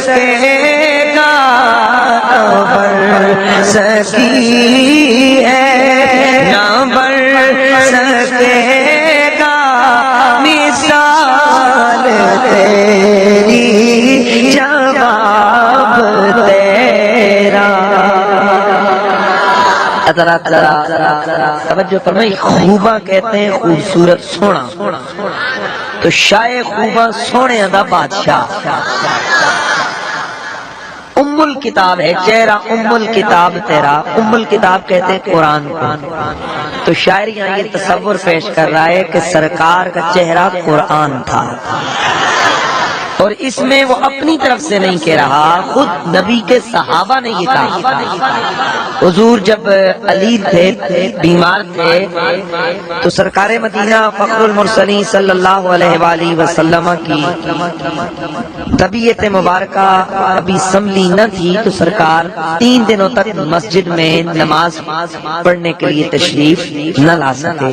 سکے گا نہ بڑھ سکی ہے، نہ بڑھ سکے گا مثال تیری جواب تیرا۔ توجہ فرمائی، خوباں کہتے ہیں خوبصورت سونا، تو شائع خوباں سونے دا بادشاہ۔ ام الکتاب ہے چہرہ، ام الکتاب تیرا، ام الکتاب کہتے ہیں قرآن کو۔ تو شاعر یہاں یہ تصور پیش کر رہا ہے کہ سرکار کا چہرہ قرآن تھا، اور اس میں وہ اپنی طرف سے نہیں کہہ رہا، خود نبی کے صحابہ نے یہ کہا۔ حضور جب علی تھے، بیمار تھے، تو سرکار مدینہ فخر المرسلین صلی اللہ علیہ وآلہ وسلم کی طبیعت مبارکہ ابھی سنبھلی نہ تھی، تو سرکار 3 دنوں تک مسجد میں نماز پڑھنے کے لیے تشریف نہ لا سکے۔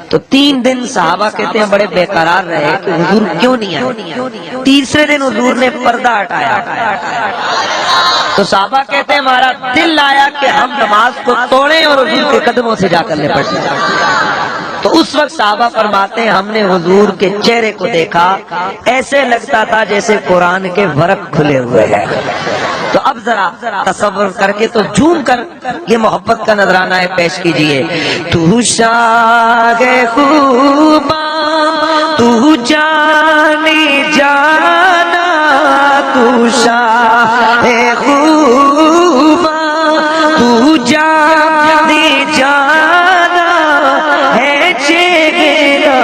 تو 3 دن صحابہ کہتے ہیں بڑے بے قرار رہے کہ حضور کیوں نہیں آئے۔ تیسرے دن حضور نے پردہ ہٹایا، تو صحابہ کہتے ہیں ہمارا دل آیا کہ ہم نماز کو توڑیں اور حضور کے قدموں سے جا کر لپٹ جائیں۔ تو اس وقت صحابہ فرماتے ہیں ہم نے حضور کے چہرے کو دیکھا، ایسے لگتا تھا جیسے قرآن کے ورق کھلے ہوئے ہیں۔ تو اب ذرا تصور کر کے تو جھوم کر یہ محبت کا نذرانہ ہے پیش کیجئے۔ تو شاہ خوباں تو جانی جانا، تو شاہ خوباں تو جانی جانا ہے، چہرہ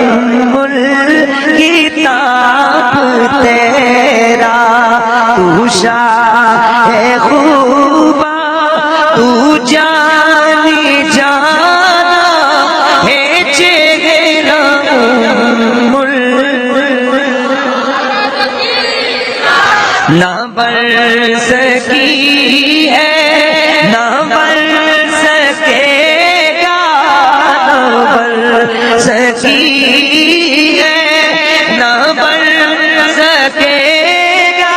ام الکتاب تیرا، تو شاہ خوباں تو جانی جانا ہے، چہرہ نہ بڑھ سکی ہے، نہ بڑھ سکے گا، نہ بڑھ سکی ہے، نہ بڑھ سکے گا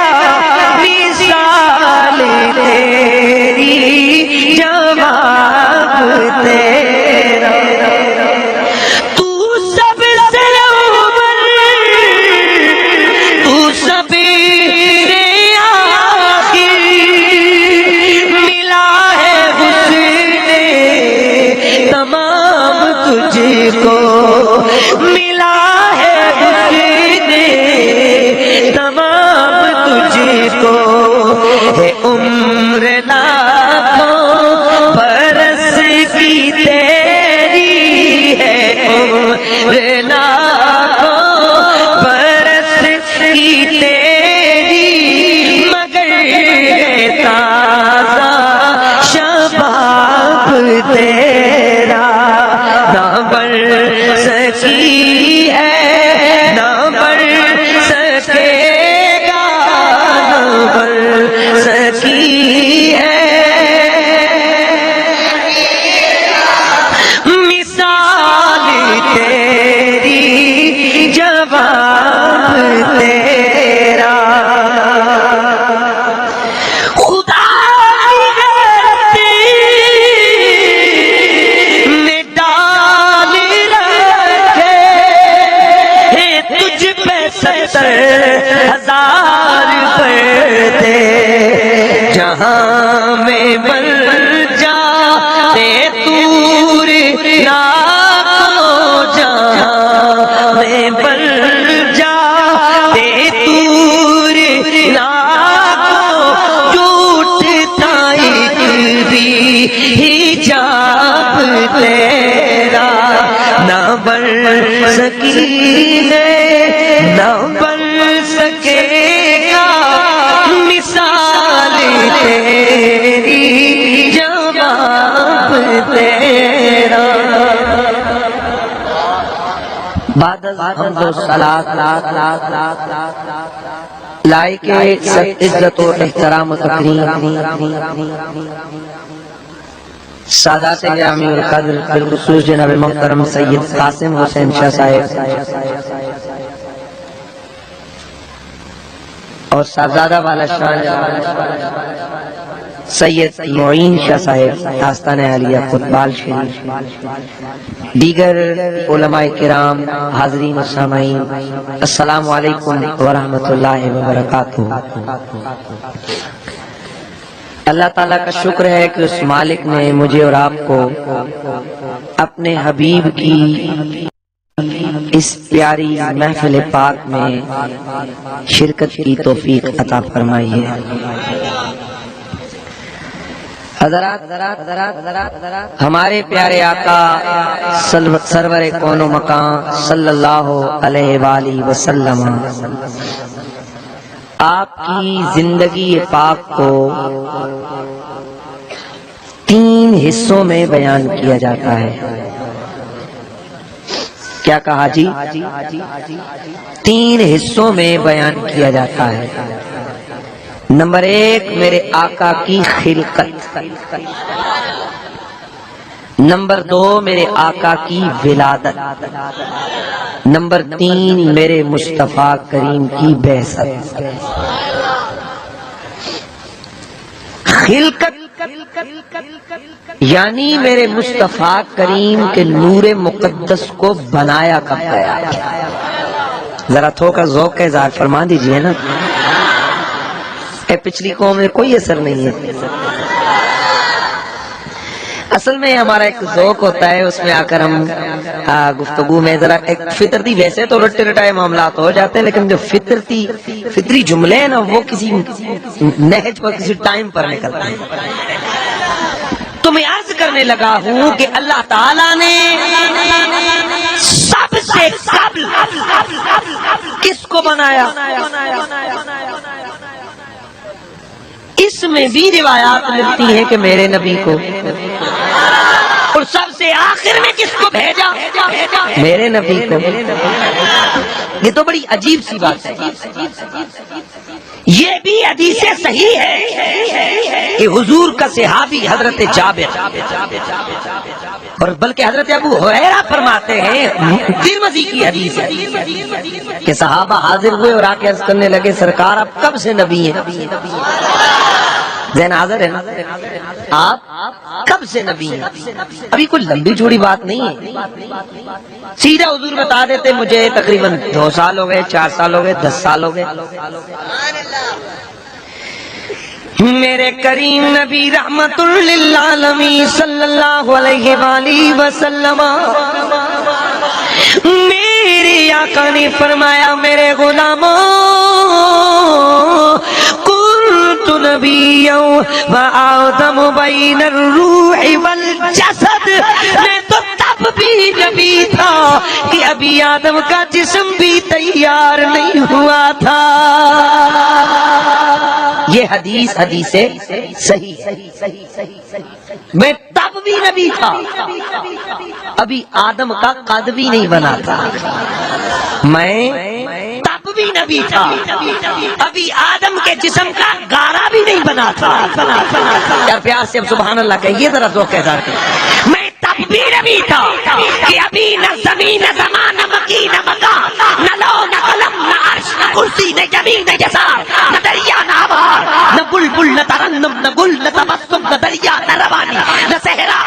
مثال تیری جواب تیرا۔ کو ملا ہے حسن تمام تجھ کو، ہے عمر لاکھوں برس کی تیری، ہے عمر لاکھوں برس کی تیری، مگر ہے تازہ شباب تیرا، نہ بڑھ سکی ہے، نہ بڑھ سکے گا، نہ بڑھ سکی ہے، مثال تیری جواب تیرا۔ ہزار پردے جہاں میں بل جاتے تور لاکھوں، جہاں میں بل جاتے تور لاکھوں، ٹوٹتا ایک بھی حجاب تیرا، نہ بڑھ سکی ہے، نہ بڑھ سکے گا مثال تیری جواب تیرا۔ بعد از حمد و صلاۃ لائق عزت و احترام و تکریم سادات گرامی القدر، بالخصوص جناب محترم سید قاسم حسین شاہ صاحب اور صاحبزادہ والا شان سید معین شاہ صاحب آستانہ عالیہ قطبال شریف، دیگر علماء کرام، حاضرین و سامعین، السلام علیکم ورحمۃ اللہ وبرکاتہ۔ اللہ تعالیٰ کا شکر ہے کہ اس مالک نے مجھے اور آپ کو اپنے حبیب کی اس پیاری محفل پاک میں شرکت کی توفیق عطا فرمائی ہے۔ حضرات، ہمارے پیارے آقا سرور کون و مکان صلی اللہ علیہ وآلہ وسلم آپ کی زندگی پاک کو 3 حصوں میں بیان کیا جاتا ہے۔ کیا کہا جی؟ 3 حصوں میں بیان کیا جاتا ہے۔ نمبر 1 میرے آقا کی خلقت، نمبر 2 میرے آقا کی ولادت، نمبر 3 میرے مصطفیٰ کریم کی بعثت۔ خلقت یعنی میرے مصطفیٰ کریم کے نور مقدس کو بنایا کب گیا؟ ذرا تھوڑا ذوق کا اظہار فرما دیجئے نا، پچھلی قوم میں کوئی اثر نہیں ہے۔ اصل میں ہمارا ایک ذوق ہوتا ہے، اس میں آ کر ہم گفتگو میں ذرا ایک فطرتی، ویسے تو رٹے رٹائے معاملات ہو جاتے ہیں، لیکن جو فطری جملے ہیں نا، وہ کسی نہج پر کسی ٹائم پر نکلتے ہیں۔ تو میں عرض کرنے لگا ہوں کہ اللہ تعالیٰ نے سب سے قبل کس کو بنایا؟ اس میں بھی روایات ملتی ہیں کہ میرے نبی کو، اور سب سے آخر میں کس کو بھیجا؟ میرے نبی کو۔ یہ تو بڑی عجیب سی بات ہے۔ یہ بھی حدیث صحیح ہے کہ حضور کا صحابی حضرت جابر، اور بلکہ حضرت ابو ہریرہ فرماتے ہیں، ترمذی کی حدیث ہے کہ صحابہ حاضر ہوئے اور آ کے عرض کرنے لگے، سرکار آپ کب سے نبی ہیں؟ ذہن حاضر ہے نا، آپ کب سے نبی ہیں؟ ابھی کوئی لمبی چوڑی بات نہیں ہے، سیدھا حضور بتا دیتے مجھے تقریباً 2 سال ہو گئے، 4 سال ہو گئے، 10 سال ہو گئے۔ میرے کریم نبی رحمت للعالمین صلی اللہ علیہ وآلہ وسلم، میرے آقا نے فرمایا، میرے غلاموں، کنت نبیا وآدم بین الروح والجسد، میں تو تب بھی نبی تھا کہ ابھی آدم کا جسم بھی تیار نہیں ہوا تھا۔ یہ حدیث صحیح ہے۔ میں تب بھی نبی تھا، ابھی آدم کا قد بھی نہیں بنا تھا۔ میں تب بھی نبی تھا، ابھی آدم کے جسم کا گارا بھی نہیں بنا تھا۔ یار پیار سے اب سبحان اللہ کہیے، ذرا ذوق کے ساتھ۔ میں تب بھی نبی تھا کہ ابھی نہ زمین نہ زمان نہ مکی نہ مکان نہ لو نہ قلم نہ عرش نہ کرسی نہ زمین نہ جسار نہ دریا نہ آبار نہ بلبل نہ ترنم نہ گل نہ تبسم نہ دریا نہ روانی نہ صحرا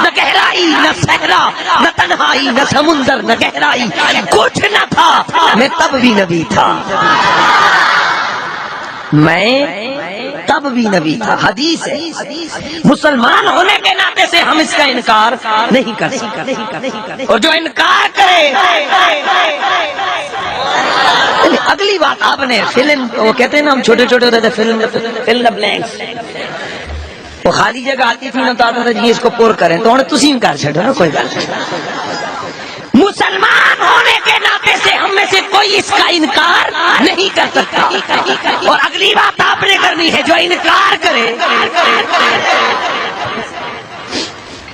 نہ گہرائی نہ صحرا نہ تنہائی نہ سمندر نہ گہرائی، کچھ نہ تھا، میں تب بھی نبی تھا۔ میں تب بھی نبی تھا۔ حدیث ہے، مسلمان ہونے کے ناطے سے ہم اس کا انکار نہیں کر سکتے، اور جو انکار کرے، اگلی بات آپ نے فلم، وہ کہتے ہیں نا ہم چھوٹے چھوٹے ہوتے تھے، فلم دا بلینکس، وہ خالی جگہ آتی تھی نا تو آتا تھا جی اس کو پور کریں، تو انہیں تسی انکار چھڑو نا، کوئی بات نہیں۔ مسلمان ہونے کے ناطے سے ہم میں سے کوئی اس کا انکار نہیں کر سکتا، اور اگلی بات آپ نے کرنی ہے، جو انکار کرے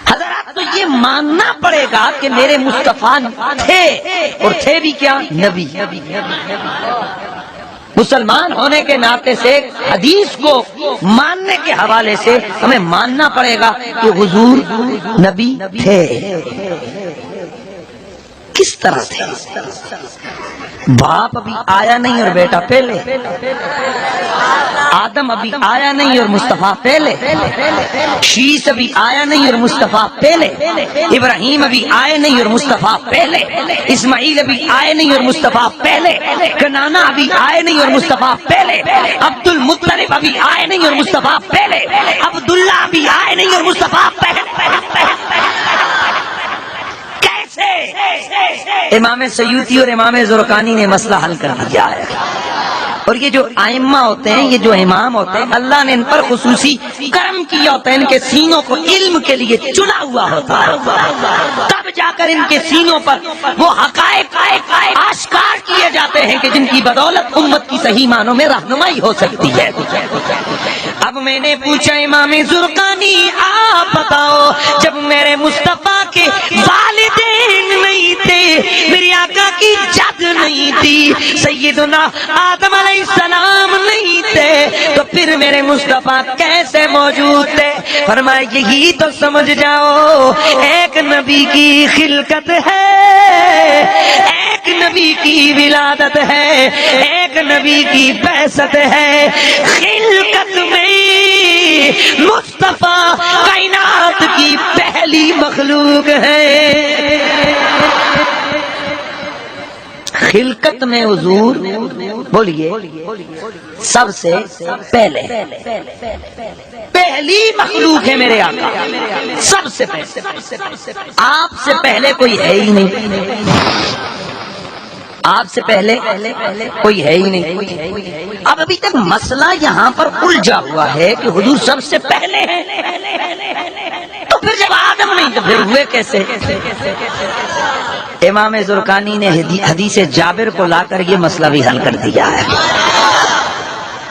حضرات تو یہ ماننا پڑے گا کہ میرے مصطفیٰ تھے، اور تھے بھی کیا؟ نبی۔ مسلمان ہونے کے ناطے سے حدیث کو ماننے کے حوالے سے ہمیں ماننا پڑے گا کہ حضور نبی تھے۔ کس طرح تھے؟ باپ ابھی آیا نہیں اور بیٹا پہلے، آدم ابھی آیا نہیں اور مصطفیٰ پہلے، شیس ابھی آیا نہیں اور مصطفیٰ پہلے، ابراہیم ابھی آئے نہیں اور مصطفیٰ پہلے، اسماعیل ابھی آئے نہیں اور مصطفیٰ پہلے، کنانا ابھی آئے نہیں اور مصطفیٰ پہلے، عبد المطلب ابھی آئے نہیں اور مصطفیٰ پہلے، عبداللہ ابھی آئے نہیں اور مصطفیٰ پہلے۔ امام سیوطی اور امام زرقانی نے مسئلہ حل کر دیا ہے۔ اور یہ جو ائمہ ہوتے ہیں، یہ جو امام ہوتے ہیں، اللہ نے ان پر خصوصی کرم کیا ہوتا ہے، ان کے سینوں کو علم کے لیے چنا ہوا ہوتا ہے، تب جا کر ان کے سینوں پر وہ حقائق آشکار کیے جاتے ہیں کہ جن کی بدولت امت کی صحیح معنوں میں رہنمائی ہو سکتی ہے۔ اب میں نے پوچھا امام زرقانی آپ بتاؤ، جب میرے مصطفیٰ کے والدین نہیں تھے، میری آقا کی جد نہیں تھی، سیدنا آدم علیہ السلام نہیں تھے، تو پھر میرے مصطفیٰ کیسے موجود تھے؟ فرمایا یہی تو سمجھ جاؤ، ایک نبی کی خلقت ہے، ایک نبی کی ولادت ہے، ایک نبی کی بعثت ہے۔ خلقت میں مصطفیٰ کائنات کی پہلی مخلوق ہے۔ خلقت میں حضور بولیے سب سے پہلے، پہلی مخلوق ہے میرے آقا، سب سے پہلے، آپ سے پہلے کوئی ہے ہی نہیں، آپ سے پہلے کوئی ہے ہی نہیں۔ اب ابھی تک مسئلہ یہاں پر الجھا ہوا ہے کہ حضور سب سے پہلے ہیں، تو پھر جب آدم نہیں تو پھر ہوئے کیسے؟ امام زرقانی نے حدیث جابر کو لا کر یہ مسئلہ بھی حل کر دیا ہے۔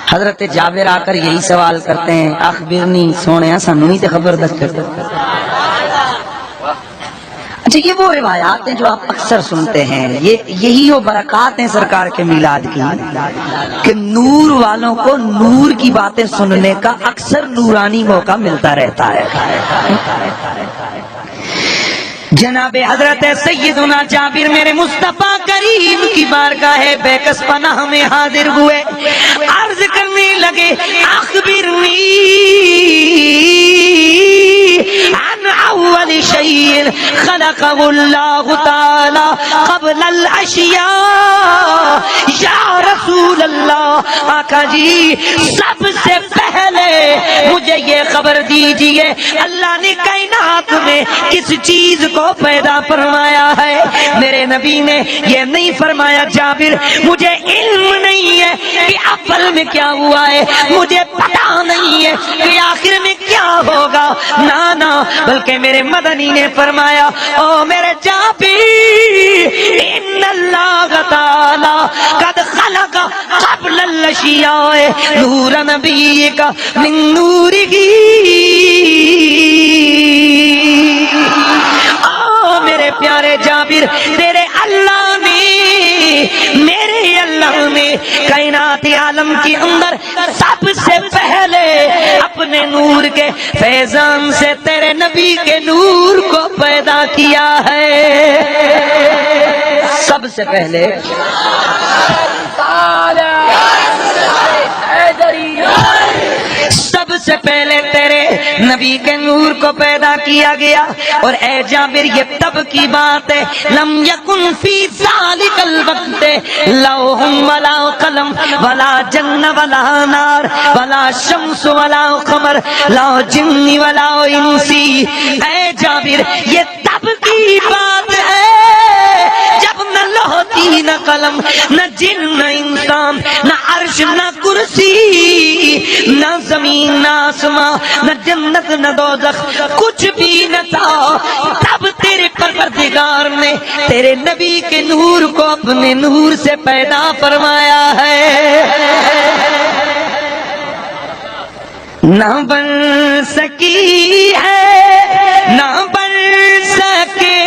حضرت جابر آ کر یہی سوال کرتے ہیں، اخبرنی سونے سانو ہی تے خبر دس کر۔ اچھا یہ وہ روایات ہیں جو آپ اکثر سنتے ہیں، یہی وہ برکات ہیں سرکار کے میلاد کی کہ نور والوں کو نور کی باتیں سننے کا اکثر نورانی موقع ملتا رہتا ہے۔ جناب حضرت سیدنا جابر میرے مصطفیٰ کریم کی بارگاہ بیکس پناہ میں حاضر ہوئے، عرض کرنے لگے اخبرنی عن اول شیء خلقه اللہ تعالی قبل الاشیاء۔ یا رسول اللہ، آقا جی سب سے پہلے مجھے یہ خبر دیجئے اللہ نے کائنات میں کس چیز کو پیدا فرمایا ہے؟ میرے نبی نے یہ نہیں فرمایا جابر مجھے علم نہیں ہے کہ اول میں کیا ہوا ہے، مجھے پتا نہیں ہے کہ آخر میں کیا ہوگا، نانا، بلکہ میرے مدنی نے فرمایا او میرے جابر ان اللہ تعالی قد خلق قبل الاشیاء نور نبیک من نورہ۔ میرے پیارے جابر، تیرے اللہ نے، میرے اللہ نے کائنات عالم کے اندر سب سے پہلے اپنے نور کے فیضان سے تیرے نبی کے نور کو پیدا کیا ہے۔ سب سے پہلے سب سے پہلے تیرے نبی کے نور کو پیدا کیا گیا۔ اور اے جابر یہ تب کی بات ہے، لم یکن فی ذالک الوقت لوح ولا قلم ولا جن ولا نار ولا شمس ولا قمر لا جن ولا انسی۔ اے جابر یہ تب کی بات ہے جب نہ لوح تھی، نہ قلم، نہ جن، نہ انسان، نہ عرش، نہ کرسی، نہ زمین، نہ آسمان، نہ جنت، نہ دوزخ، کچھ بھی نہ تھا۔ تب تیرے پروردگار نے تیرے نبی کے نور کو اپنے نور سے پیدا فرمایا ہے۔ نہ بن سکی ہے، نہ بن سکے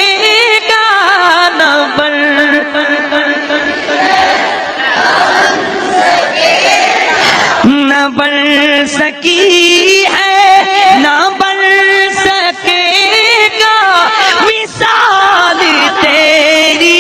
گا، نہ بن سکی ہے، نہ بن سکے گا مثال تیری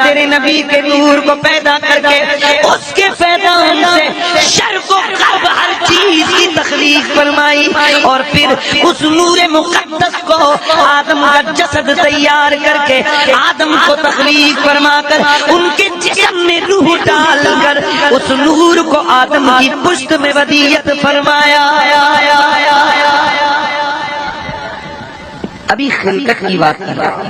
تیرے نبی کے نور کو پیدا کر کے اس کے پیدائش سے شرق و غرب ہر چیز کی تخلیق فرمائی، اور پھر اس نور مقدس کو آدم کا جسد تیار کر کے آدم کو تخلیق فرما کر ان کے جسم میں روح ڈال کر اس نور کو آدم کی پشت میں ودیعت فرمایا۔ ابھی خلقت کی بات کر رہا ہوں،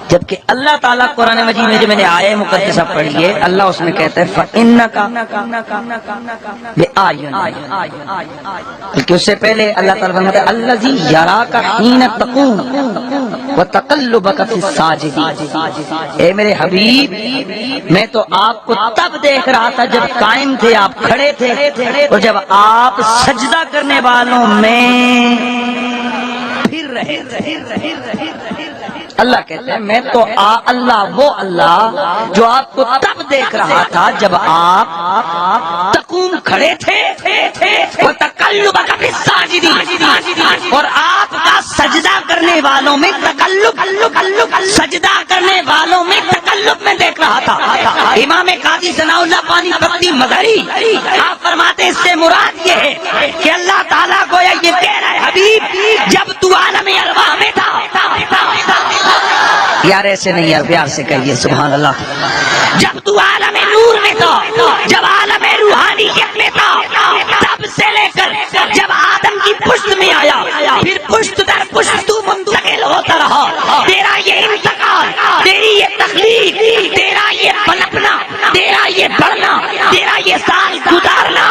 جبکہ اللہ تعالیٰ قرآن مجید میں جو میں نے آیہ مقدسہ پڑھی ہے، اللہ اس میں کہتا ہے فَإِنَّكَ بِأَعْيُنِنَا، بلکہ اس سے پہلے اللہ تعالیٰ فرماتا ہے الَّذِي يَرَاكَ حِينَ تَقُومُ وَتَقَلُّبَكَ فِي السَّاجِدِينَ۔ اے میرے حبیب، میں تو آپ کو تب دیکھ رہا تھا جب قائم تھے، آپ کھڑے تھے، اور جب آپ سجدہ کرنے والوں میں پھر رہے۔ اللہ کہتے ہیں میں تو اللہ وہ اللہ جو آپ کو تب دیکھ رہا تھا جب آپ تقوم کھڑے تھے، وَتَقَلُّبَكَ فِي السَّاجِدِينَ، اور آپ کا سجدہ کرنے والوں میں تقلب، سجدہ کرنے والوں میں تقلب میں دیکھ رہا تھا۔ امام قاضی ثناء اللہ پانی پتی مدری آپ فرماتے اس سے مراد یہ ہے کہ اللہ تعالیٰ کو یہ کہہ رہا ہے حبیب جب تو عالم ارواح میں تھا، یار ایسے نہیں یار، پیار سے کہیے سبحان اللہ، جب تو عالم نور میں تھا، جب عالم روحانیت میں تھا، تب سے لے کر جب آدم کی پشت میں آیا، پھر پشت در پشت تو منتقل ہوتا رہا، تیرا یہ انتقال، تیری یہ تخلیق، تیرا یہ پلپنا، تیرا یہ بڑھنا، تیرا یہ سال گزارنا،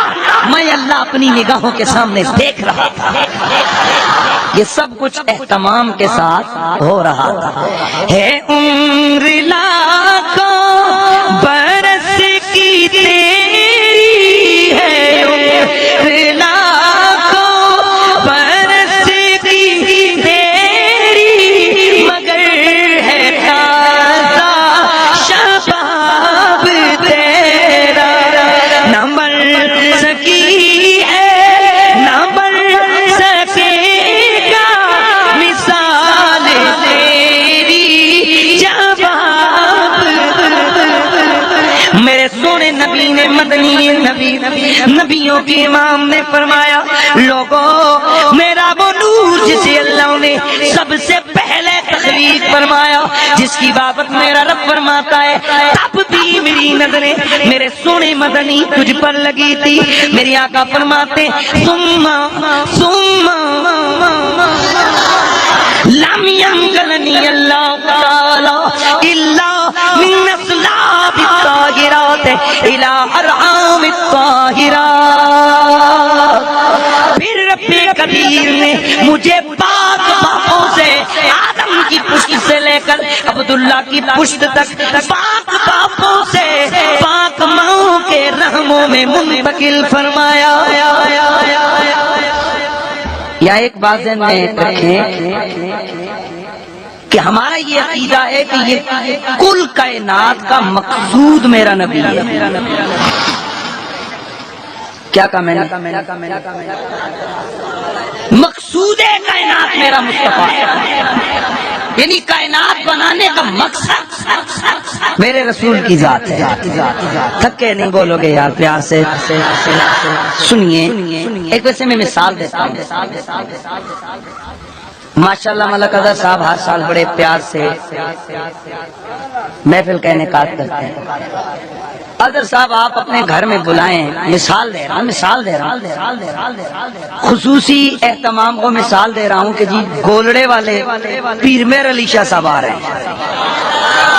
میں اللہ اپنی نگاہوں کے سامنے دیکھ رہا تھا۔ یہ سب کچھ اہتمام کے ساتھ ہو رہا تھا۔ ہے عمر لاکھوں برس کی تیری، ہے عمر لاکھوں برس کی تیری، مگر ہے تازہ شباب تیرا، نہ مر سکی ہے نہ مر سکے گا مثال تیری جواب۔ میرے سونے نبی نے مدنی نبیوں کے امام نے فرمایا لوگوں میرا وہ نور جسے اللہ نے سب سے پہلے تخلیق فرمایا، جس کی بابت میرا رب فرماتا ہے تب بھی میری نظریں میرے سونے مدنی تجھ پر لگی تھی۔ میری آقا فرماتے ثم لم ينقلني الله تعالى إلا من أصلاب الطاهرات إلى أرحام الطاهرات، پھر رب کبیر نے مجھے پاک باپوں سے آدم کی پشت سے لے کر عبداللہ کی پشت تک پاک باپوں سے پاک ماں کے رحموں میں منتقل فرمایا۔ یا ایک بات ذہن میں رکھیں کہ ہمارا یہ عقیدہ ہے کہ یہ کل کائنات کا مقصود میرا نبی ہے۔ کیا کہا میں نے؟ مقصود کائنات میرا مصطفیٰ ہے، یعنی کائنات بنانے کا مقصد میرے رسول کی ذات ہے۔ تھکے نہیں بولو گے یار، پیار سے سنیے۔ ایک ویسے میں مثال دیتا ہوں، ماشاءاللہ ملک اظہر صاحب ہر سال بڑے پیار سے محفل کا انعقاد کرتے ہیں۔ اظہر صاحب آپ اپنے گھر میں بلائیں، مثال دے رہا ہوں، خصوصی اہتمام کو مثال دے رہا ہوں کہ جی گولڑے والے پیر مہر علی شاہ صاحب آ رہے ہیں،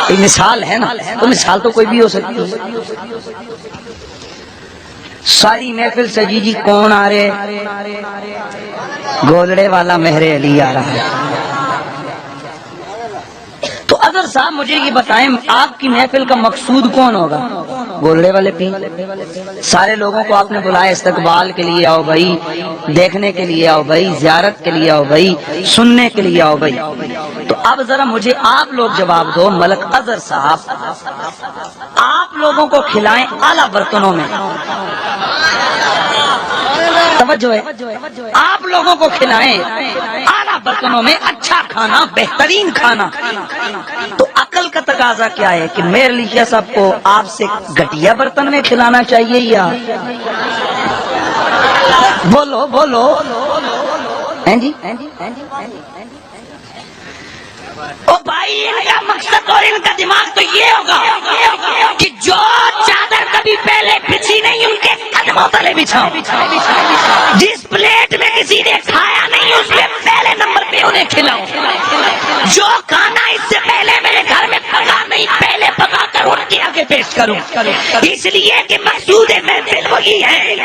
یہ مثال ہے نا، تو مثال تو کوئی بھی ہو سکتی ہے۔ ساری محفل سجی جی کون آ رہے؟ گولڑے والا مہر علی آ رہا ہے۔ تو اظہر صاحب مجھے یہ بتائیں آپ کی محفل کا مقصود کون ہوگا؟ گولڑے والے پیر؟ سارے لوگوں کو آپ نے بلایا استقبال کے لیے آؤ بھائی، دیکھنے کے لیے آؤ بھائی، زیارت کے لیے آؤ بھائی، سننے کے لیے آؤ بھائی۔ تو اب ذرا مجھے آپ لوگ جواب دو، ملک اظہر صاحب آپ لوگوں کو کھلائیں اعلیٰ برتنوں میں، توجہ ہے، آپ لوگوں کو کھلائیں اعلیٰ برتنوں میں اچھا کھانا، بہترین کھانا، تو عقل کا تقاضا کیا ہے کہ میرے لیے سب کو آپ سے گھٹیا برتن میں کھلانا چاہیے یا بولو بولو ہیں جی؟ او بھائی ان کا مقصد اور ان کا دماغ تو یہ ہوگا کہ جو چادر کبھی پہلے بچھی نہیں ان کے قدموں تلے بچھاؤ، جس پلیٹ میں کسی نے کھایا نہیں اس میں پہلے نمبر پہ انہیں کھلاؤ، جو کھانا اس سے پہلے میرے گھر میں پکا نہیں پہلے پکا کر ان کے آگے پیش کروں، اس لیے کہ مقصود محفل وہی ہے،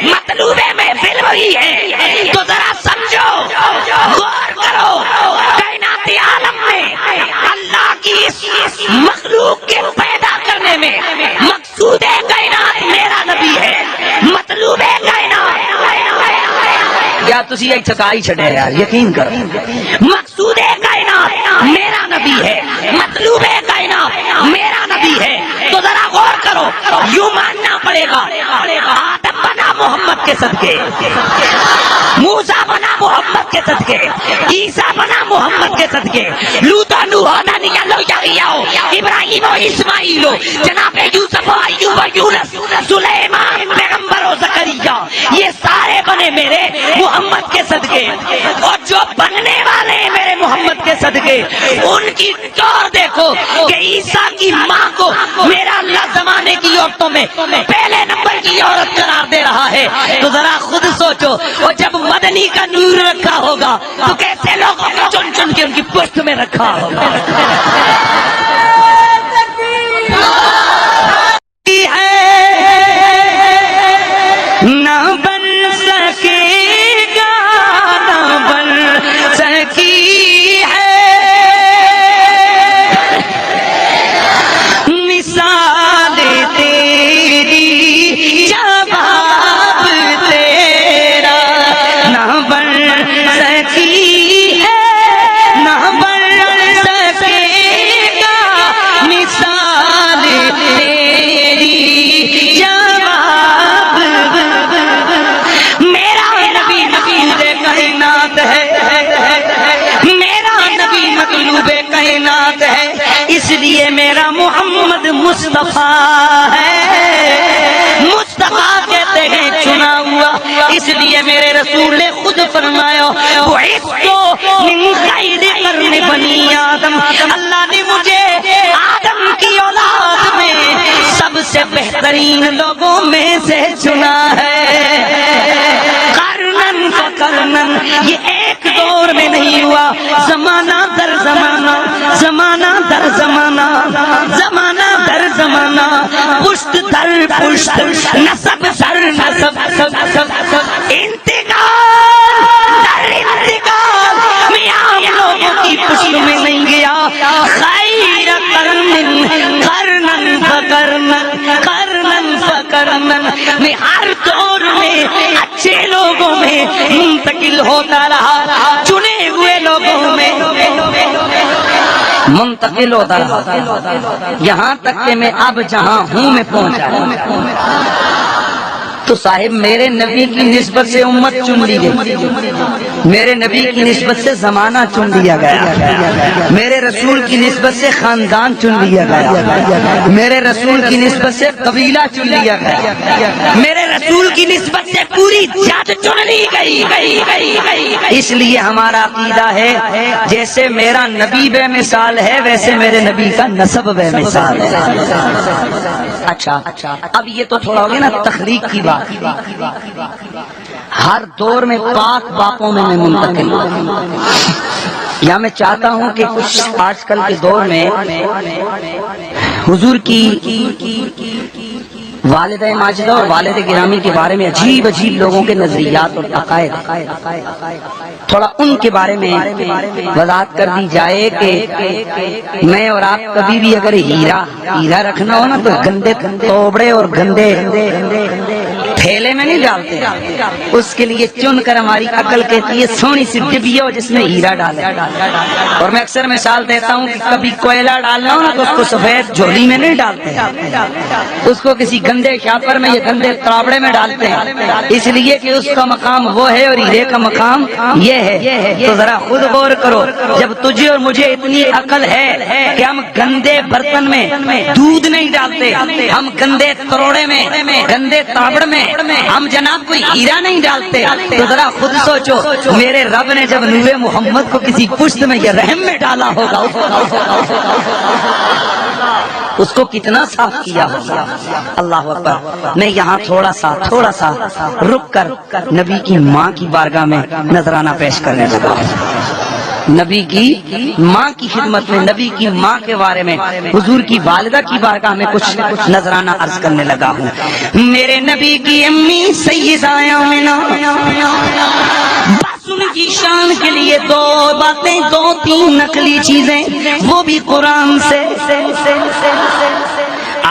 مطلوب محفل وہی ہے، تو ذرا سمجھو، غور کرو، کائنات عالم میں اللہ کی اس مخلوق کے پیدا کرنے میں مقصود کائنات میرا نبی ہے، مطلوب کائنات کیا تسی ایک چکائی چھڑے یار یقین کرو، مقصود کائنات میرا نبی ہے، مطلوب کائنات میرا نبی ہے، تو ذرا غور کرو، یوں ماننا پڑے گا آدم بنا محمد کے صدقے، موسیٰ بنا محمد کے صدقے، عیسیٰ بنا محمد کے صدقے، لوط و نوح و دانیال و یحییٰ و ابراہیم و اسماعیل و جناب یوسف و ایوب و یونس، سلیمان پیغمبر و زکریا، یہ سارے بنے میرے محمد کے صدقے، اور جو بننے والے ہیں میرے محمد کے صدقے ان کی ٹور دیکھو کہ عیسیٰ کی ماں کو میرا اللہ زمانے کی عورتوں میں پہلے نمبر کی عورت قرار دے رہا ہے، تو ذرا خود سوچو، اور جب مدنی کا نور رکھا ہوگا تو کیسے لوگوں کو چن چن کے ان کی پشت میں رکھا ہوگا، نہ بن سکے گا نہ بن سکی ہے مثال تیری، جواب تیرا نہ بن سکی ہے نہ بن سکے گا مثال تیری، جواب میرا نبی مطلوب کائنات ہے، میرا نبی مطلوب کائنات ہے، اس لیے میرا محمد مصطفیٰ ہے، مصطفیٰ کہتے ہیں چنا ہوا، اس لیے میرے رسول نے خود فرمایا بعثت من خیر قرن بنی آدم، اللہ نے مجھے آدم کی اولاد میں سب سے بہترین لوگوں میں سے چنا ہے، قرنن فقرنن، یہ ایک دور میں نہیں ہوا، زمانہ در زمانہ، زمانہ در زمانہ، زمانہ در زمانہ، پشت در پشت، نسب در نسب، انتقال در انتقال، میں عام لوگوں کی پشت میں نہیں گیا، خیر قرن قرنن فقرنن، قرنن فقرنن، میں ہر دور میں اچھے لوگوں میں منتقل ہوتا رہا، چنے ہوئے لوگوں میں منتقل ہوتا رہا، یہاں تک کہ میں اب جہاں ہوں میں پہنچا، تو صاحب میرے نبی کی نسبت سے امت چن لی گئی، میرے نبی کی نسبت سے زمانہ چن لیا گیا، میرے رسول کی نسبت سے خاندان چن لیا گیا، میرے رسول کی نسبت سے قبیلہ چن لیا گیا، میرے رسول کی نسبت سے پوری جات چن لی گئی، اس لیے ہمارا عقیدہ ہے جیسے میرا نبی بے مثال ہے ویسے میرے نبی کا نسب بے مثال ہے۔ اچھا اب یہ تو تھوڑا ہو گیا نا تخلیق کی بات، ہر دور میں پاک باپوں میں منتقل ہوں، یا میں چاہتا ہوں کہ کچھ آج کل کے دور میں حضور کی والدہ ماجدہ اور والد گرامی کے بارے میں عجیب عجیب لوگوں کے نظریات اور عقائد، تھوڑا ان کے بارے میں وضاحت کر دی جائے کہ میں اور آپ کبھی بھی اگر ہیرا رکھنا ہو نا تو گندے توبڑے اور گندے تھیلے میں نہیں ڈالتے، اس کے لیے چن کر ہماری عقل کہتی ہے سونی سی ڈبی ہو جس میں ہیرا ڈالے. اور میں اکثر مثال دیتا ہوں کہ کبھی کوئلہ ڈالنا ہو نا تو اس کو سفید جھولی میں نہیں ڈالتے، اس کو کسی گندے شاپر میں یا گندے ترابڑے میں ڈالتے ہیں، اس لیے کہ اس کا مقام وہ ہے اور ہیرے کا مقام یہ ہے. تو ذرا خود غور کرو، جب تجھے اور مجھے اتنی عقل ہے کہ ہم گندے برتن میں دودھ نہیں ڈالتے، ہم گندے تروڑے میں، گندے تابڑ میں ہم جناب کوئی ہیرا نہیں ڈالتے، تو ذرا خود سوچو میرے رب نے جب نور محمد کو کسی پشت میں یا رحم میں ڈالا ہوگا اس کو کتنا صاف کیا ہوگا. اللہ اکبر. میں یہاں تھوڑا سا رک کر نبی کی ماں کی بارگاہ میں نذرانہ پیش کرنے لگا. نبی کی ماں کی خدمت میں، نبی کی ماں کے بارے میں، حضور کی والدہ کی بارگاہ میں کچھ نذرانہ عرض کرنے لگا ہوں. میرے نبی کی امی سیدہ آمنہ، بس ان کی شان کے لیے دو باتیں، دو تین نقلی چیزیں، وہ بھی قرآن سے.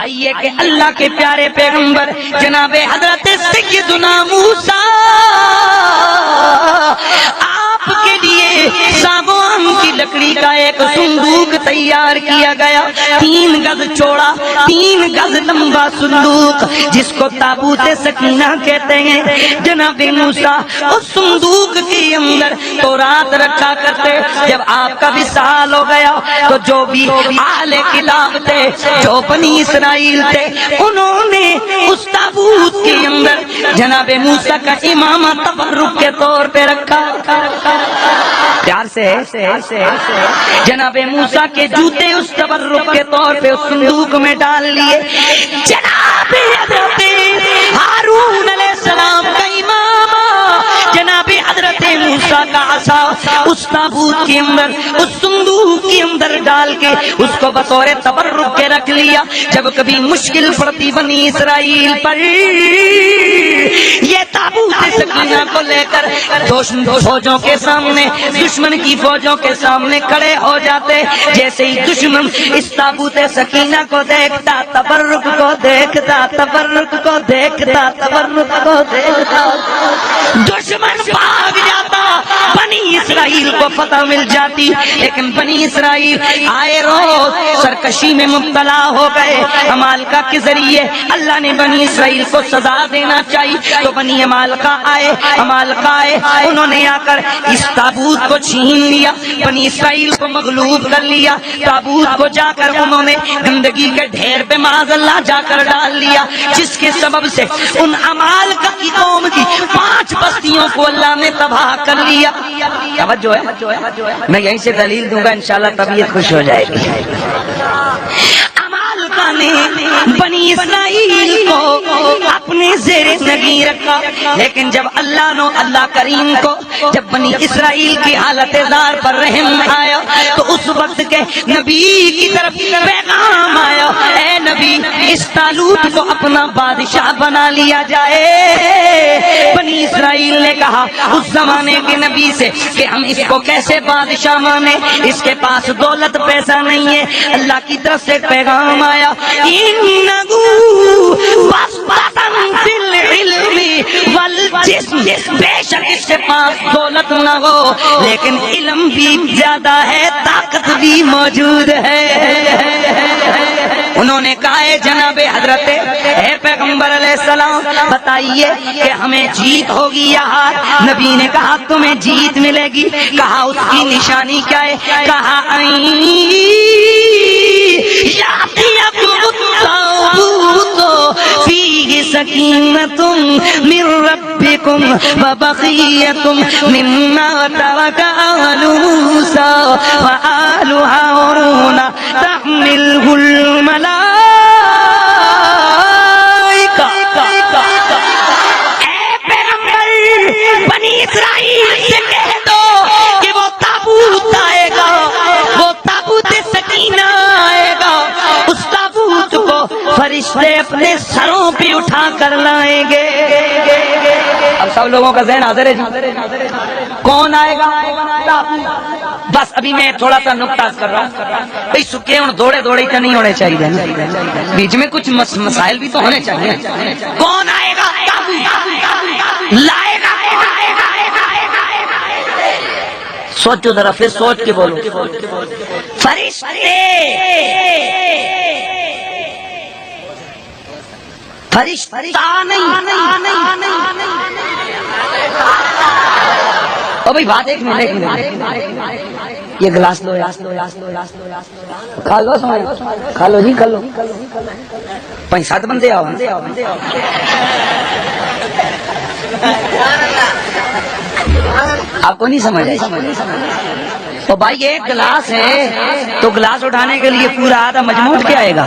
آئیے کہ اللہ کے پیارے پیغمبر جناب حضرت سیدنا موسیٰ آپ کے لیے ساگوان کی لکڑی کا ایک صندوق تیار کیا گیا، 3 گز چوڑا 3 گز لمبا صندوق جس کو تابوت سکینہ کہتے ہیں. جناب موسیٰ اس صندوق کے اندر تورات رکھا کرتے. جب آپ کا وصال ہو گیا تو جو بھی اہل کتاب تھے، جو بنی اسرائیل تھے، انہوں نے اس تابوت کے اندر جناب موسیٰ کا امامہ تبرک کے طور پہ رکھا. پیار سے جناب موسیٰ کے جوتے اس تبرک کے طور پہ اس صندوق میں ڈال لیے. جناب حضرت ہارون علیہ السلام کا امامہ، جناب حضرت موسیٰ کا عصا اس تابوت کے اندر، اس صندوق کے اندر ڈال کے اس کو بطور تبرک کے رکھ لیا. جب کبھی مشکل پڑتی بنی اسرائیل پر، یہ تابوت سکینہ کو لے کر فوجوں کے سامنے، دشمن کی فوجوں کے سامنے کھڑے ہو جاتے. جیسے ہی دشمن اس تابوت سکینہ کو دیکھتا، تبرک کو دیکھتا، تبرک کو دیکھتا، تبرک کو دیکھتا، دشمن بھاگ جاتا، بنی اسرائیل کو فتح مل جاتی. لیکن بنی اسرائیل آئے روز سرکشی میں مبتلا ہو گئے. عمالقہ کے ذریعے اللہ نے بنی اسرائیل کو سزا دینا چاہیے تو بنی عمالقہ آئے، انہوں نے آ کر اس تابوت کو چھین لیا، بنی اسرائیل کو مغلوب کر لیا. تابوت کو جا کر انہوں نے گندگی کے ڈھیر پہ معاذ اللہ جا کر ڈال لیا، جس کے سبب سے ان عمالقہ کی قوم کی 5 بستیوں کو اللہ نے تباہ کر لیا. توجہ ہے، میں یہیں سے دلیل دوں گا انشاءاللہ طبیعت خوش ہو جائے گی. نے بنی اسرائیل کو اپنے زیر نگی رکھا، لیکن جب اللہ کریم کو جب بنی اسرائیل کی حالت زار پر رحم آیا تو اس وقت کے نبی کی طرف پیغام آیا، اے نبی اس طالوت کو اپنا بادشاہ بنا لیا جائے. بنی اسرائیل نے کہا اس زمانے کے نبی سے کہ ہم اس کو کیسے بادشاہ مانے، اس کے پاس دولت پیسہ نہیں ہے. اللہ کی طرف سے پیغام آیا، بے شک اس کے پاس دولت نہ ہو لیکن علم بھی زیادہ ہے، طاقت بھی موجود ہے. انہوں نے کہا ہے جناب حضرت اے پیغمبر علیہ السلام بتائیے کہ ہمیں جیت ہوگی یا ہار؟ نبی نے کہا تمہیں جیت ملے گی. کہا اس کی نشانی کیا ہے؟ کہا فیہ سکینۃ من ربکم وبقیۃ مما ترک آل موسیٰ وآل ہارون تحملہ الملائکہ. اے پیغمبر بنی اسرائیل سے کہہ دو کہ وہ تابوت آئے گا، وہ تابوت سکینہ آئے گا، اس تابوت کو فرشتے اپنے سروں پہ اٹھا کر لائیں گے. اب سب لوگوں کا ذہن حاضر ہے جی؟ کون آئے گا؟ بس ابھی میں تھوڑا سا نقطہ کر رہا ہوں بھائی، سکے ہوں دوڑے دوڑے تو نہیں ہونے چاہیے نا، بیچ میں کچھ مسائل بھی تو ہونے چاہیے. کون آئے گا؟ لائے گا. سوچو ذرا، پھر سوچ کے بولو. فرشتے فرشتہ نہیں. او بھائی بات ایک منٹ، یہ گلاس لو، کھا لو، کھا لو جی، کھا لو. 5-7 بندے آؤ. آپ کو نہیں سمجھ آئی؟ تو بھائی ایک گلاس ہے تو گلاس اٹھانے کے لیے پورا آدھا مجموع کیا آئے گا؟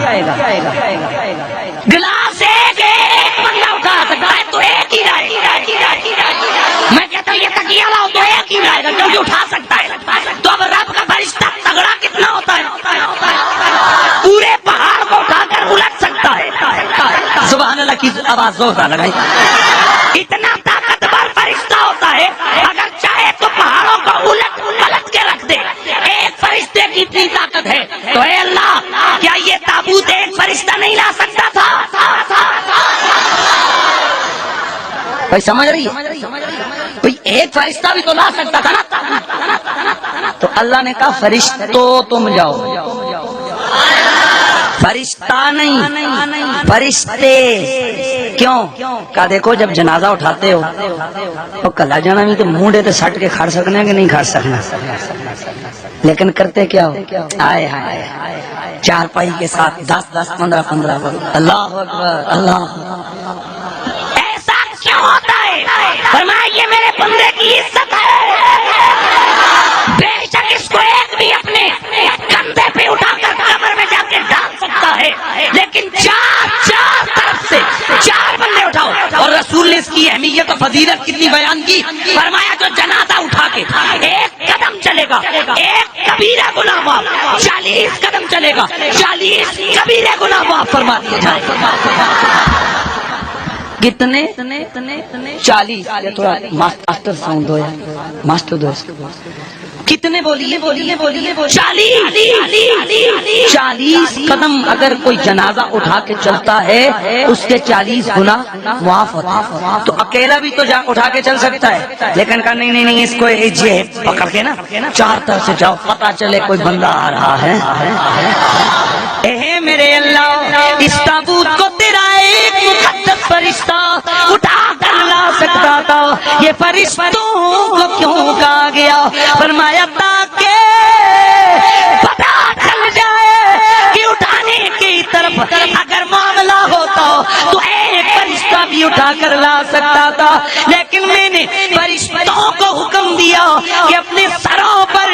گلاس ایک بندہ اٹھا سکتا ہے تو ایک ہی رہے. میں کہتا ہوں یہ تکیہ لاؤ تو ایک ہی رہے گا کیونکہ اٹھا سکتا ہے. تو اب رب کا فرشتہ تگڑا کتنا ہوتا ہے؟ پورے پہاڑ کو اٹھا کر الٹ سکتا ہے. سبحان اللہ کی آواز زور سے لگائی. اتنا طاقتور فرشتہ ہوتا ہے، اگر چاہے تو پہاڑوں کو الٹ پلٹ کے رکھ دے. ایک فرشتے کی اتنی طاقت ہے تو اے اللہ، کیا یہ تابوت ایک فرشتہ نہیں لا سکتا تھا؟ بھائی سمجھ رہی ہے؟ بھائی ایک فرشتہ بھی تو لا سکتا تھا نا. تو اللہ نے کہا فرشتوں تم جاؤ، فرشتہ نہیں، فرشتے. کیوں؟ کہا دیکھو جب جنازہ اٹھاتے ہو تو کلا جانا بھی تو منڈے تو سٹ کے کھڑ سکنا کہ نہیں کھڑ سکنا، لیکن کرتے کیا ہو؟ آئے ہائے چارپائی کے ساتھ 10-10 15-15 اللہ اکبر اللہ. ایسا کیوں ہوتا ہے؟ فرمایا یہ میرے بندے کی عزت ہے. بے شک اس کو ایک بھی اپنے کندھے پہ اٹھا کر قبر میں جا کے ڈال سکتا ہے، لیکن چار طرف سے 4 بندے اٹھاؤ. اور رسول نے اس کی اہمیت و فضیلت کتنی بیان کی. فرمایا جو جنازہ اٹھا کے ایک قدم چلے گا، ایک کبیرہ گناہ معاف. 40 قدم چلے گا، 40 کبیرہ گناہ معاف فرما دیے جائیں. کتنے؟ 40. تھوڑا ماسٹر ساؤنڈ ہو یا ماسٹر دو. کتنے بولیے؟ 40 قدم اگر کوئی جنازہ اٹھا کے چلتا ہے اس کے 40 گناہ معاف ہوتا ہے. تو اکیلا بھی تو اٹھا کے چل سکتا ہے، لیکن کہا نہیں اس کو پکڑ کے نا 4 طرف سے جاؤ، پتا چلے کوئی بندہ آ رہا ہے. اے میرے اللہ، اس تابوت کو تیرا ایک مقدس فرشتہ اٹھا کر لا سکتا تھا، یہ فرشتوں کو کیوں کہا گیا؟ فرمایا تاکہ پتا چل جائے کہ اٹھانے کی طرف اگر معاملہ ہوتا تو ایک فرشتہ بھی اٹھا کر لا سکتا تھا، لیکن میں نے فرشتوں کو حکم دیا کہ اپنے سروں پر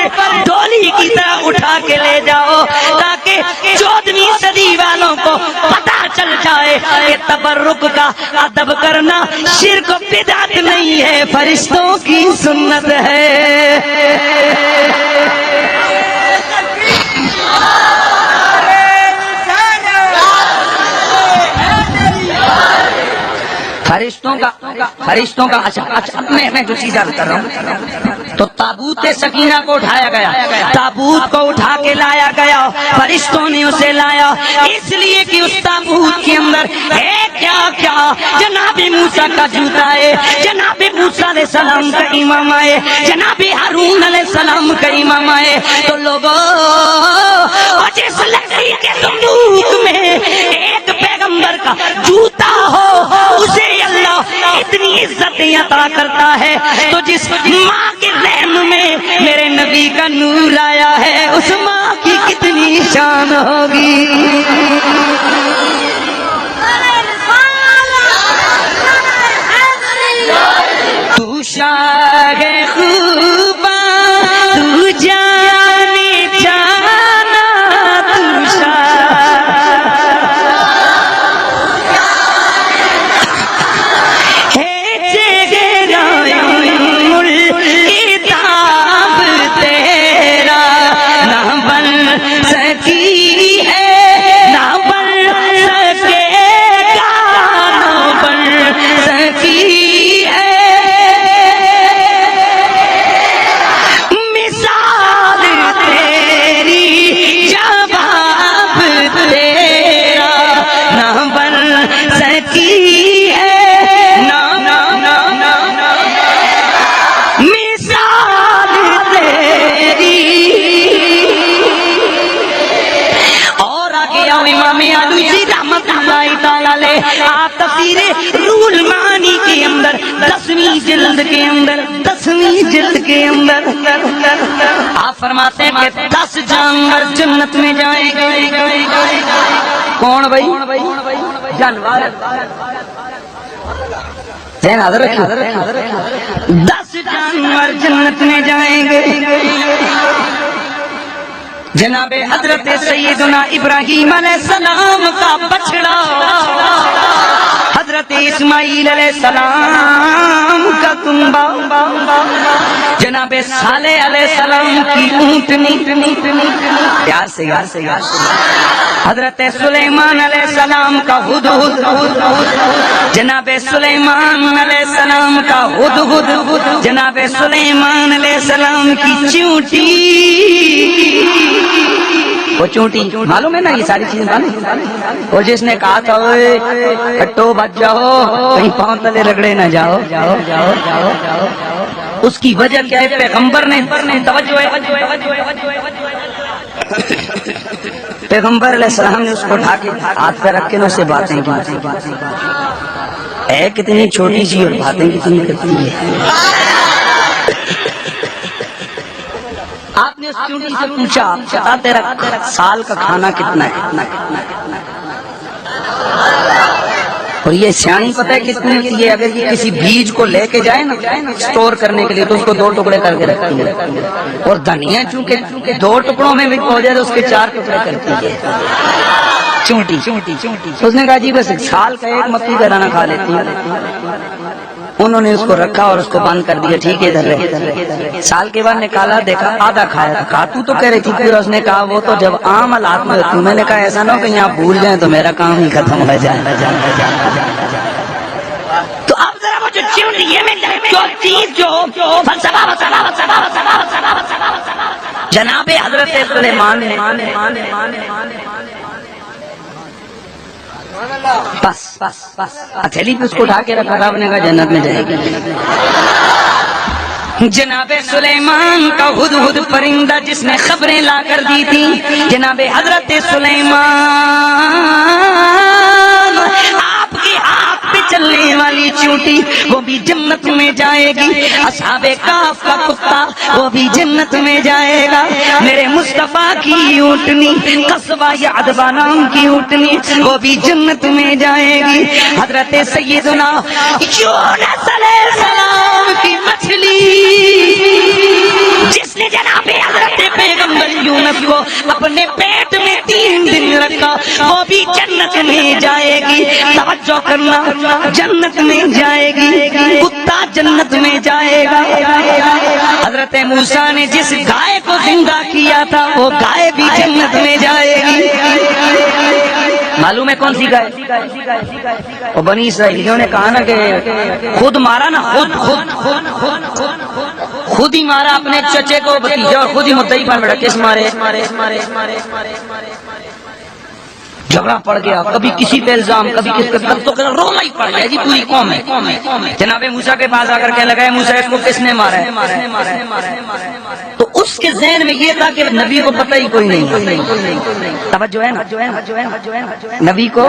ڈولی کی طرح اٹھا کے لے جاؤ تاکہ 14ویں صدی والوں کو پتا چل جائے کہ تبرک کا ادب کرنا شرک و بدعت نہیں ہے، فرشتوں کی سنت ہے. فرشتوں کا اچھا میں جو چیز عرض کر رہا ہوں تو تابوت سکینہ کو اٹھایا گیا، تابوت کو اٹھا کے لایا گیا، فرشتوں نے اسے لایا اس لیے کہ اس تابوت کے اندر ہے کیا جناب موسیٰ کا جوتا ہے، جناب موسیٰ علیہ السلام کا امام ہے، جناب ہارون علیہ السلام کا امام ہے. تو لوگوں جس لکڑی کے صندوق میں ایک پیغمبر کا جوتا ہو اسے اللہ اتنی عزتیں عطا کرتا ہے، تو جس ماں کے رحم میں میرے نبی کا نور آیا ہے اس ماں کی کتنی شان ہوگی. تو شاہ خوباں تو جانے جانا، تو شاہ ہے جگرائے کتاب تیرا، نہ بن سکی ہے نہ بن سکے گا، نہ بن سکی ہے. آپ تفسیر روح المعانی کے اندر 10ویں جلد کے اندر آپ فرماتے ہیں کہ 10 جانور جنت میں جائیں گے. کون بھائی؟ جانور. ذہن حاضر رکھیں. 10 جانور جنت میں جائیں گے. جناب حضرت سیدنا ابراہیم علیہ السلام کا بچڑا، حضرت اسماعیل علیہ السلام کا کنبہ، جناب صالح علیہ السلام کی اونٹنی، پیار سے حضرت سلیمان علیہ السلام کا ہدہد، جناب سلیمان علیہ السلام کا ہدہد، جناب سلیمان علیہ السلام کی چونٹی. وہ چونٹی معلوم ہے نا، یہ ساری چیزیں معلوم. اور جس نے کہا تھا ہٹو بچ جاؤ، کہیں پاؤں تلے رگڑے نہ جاؤ، اس کی وجہ کیا ہے؟ پیغمبر نے توجہ ہے، پیغمبر علیہ السلام نے اس کو اٹھا کے ہاتھ پہ رکھ کے اس سے باتیں کی. ہے کتنی چھوٹی سی اور باتیں کتنی کرتی ہے. آپ نے اس چونٹی سے پوچھا بتا تیرا سال کا کھانا کتنا ہے؟ اور یہ سیانی پتہ ہے کتنی ہوتی ہے؟ اگر یہ کسی بیج کو لے کے جائے نا سٹور کرنے کے لیے تو اس کو 2 ٹکڑے کر کے رکھتی ہے. اور دھنیا چونکہ 2 ٹکڑوں میں بھی ہو جائے تو اس کے 4 ٹکڑے کرتی ہے چونٹی. اس نے کہا جی بس سال کا 1 مکئی کا دانہ کھا لیتی ہے. انہوں نے اس کو رکھا اور اس کو بند کر دیا. ٹھیک ہے ادھر رہے. سال کے بعد نکالا، دیکھا آدھا کھایا تھا. کہا تو کہہ رہی تھی. پھر اس نے کہا وہ تو جب عام حالات میں ہوتی. میں نے کہا ایسا نہ ہو کہ یہاں بھول جائیں تو میرا کام ہی ختم ہو جائے. تو اب ذرا وہ جو چونٹی میں جو فلسفہ جناب حضرت سلیمان نے بس ہتھیلی پہ اس کو اٹھا کے رکھا تھا. نے کہا جنت میں جائے گی. جناب سلیمان کا ہدہد پرندہ جس نے خبریں لا کر دی تھی، جناب حضرت سلیمان آپ کے ہاتھ پہ چلنے والی چونٹی وہ بھی جنت میں جائے گی. اصحاب کہف کا کتا وہ بھی جنت میں جائے گا. میرے مصطفیٰ کی اونٹنی قصبہ یعدبہ نام کی اونٹنی وہ بھی جنت میں جائے گی. حضرت سیدنا یونس علیہ السلام کی مچھلی جس نے جناب حضرت پیغمبر یونس کو اپنے پیٹ میں 3 دن رکھا وہ بھی جنت میں جائے گی. توجہ کرنا، جنت میں جائے گی. کتا جنت میں جائے گا. حضرت موسیٰ نے جس گائے کو زندہ کیا تھا وہ گائے بھی جنت میں جائے گی. معلوم ہے کون سی گائے؟ وہ بنی اسرائیلیوں نے کہا نا کہ خود مارا نا، خود ہی مارا اپنے چچے کو بھتیجا اور خود ہی مدعی پر بیٹھا. کس مارے؟ جھگڑا پڑ گیا، کبھی کسی پہ الزام، کبھی کس پہ، تو رونا ہی پڑ گیا جی پوری قوم ہے. جناب موسیٰ کے پاس آ کر کہنے لگا موسیٰ اس کو کس نے مارا ہے؟ تو اس کے ذہن میں یہ تھا کہ نبی کو پتہ ہی کوئی نہیں. توجہ ہے نا؟ نبی کو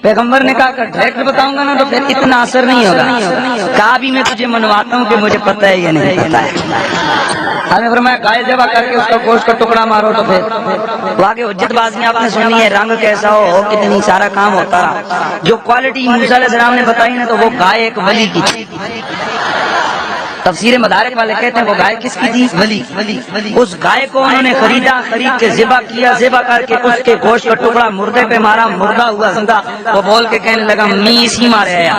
پیغمبر نے کہا کہ ڈائریکٹ بتاؤں گا نا تو پھر اتنا اثر نہیں ہوگا. کہا بھی میں تجھے منواتا ہوں کہ مجھے پتہ ہے یا نہیں پتہ ہے. ہمیں فرمایا گائے ذبح کر کے اس کا گوشت کا ٹکڑا مارو. تو پھر واقعی حجت بازی آپ نے سنی ہے، رنگ کیسا ہو کتنی سارا کام ہوتا رہا. جو کوالٹی موسیٰ علیہ السلام نے بتائی نا تو وہ گائے ایک ولی کی تھی. تفسیر مدارک والے کہتے ہیں وہ گائے کس کی تھی؟ ولی. اس گائے کو انہوں نے خرید کے ذبح کیا. ذبح کر کے اس کے گوشت کا ٹکڑا مردے پہ مارا. مردہ ہوا زندہ. وہ بول کے کہنے لگا می اسی مارے ہے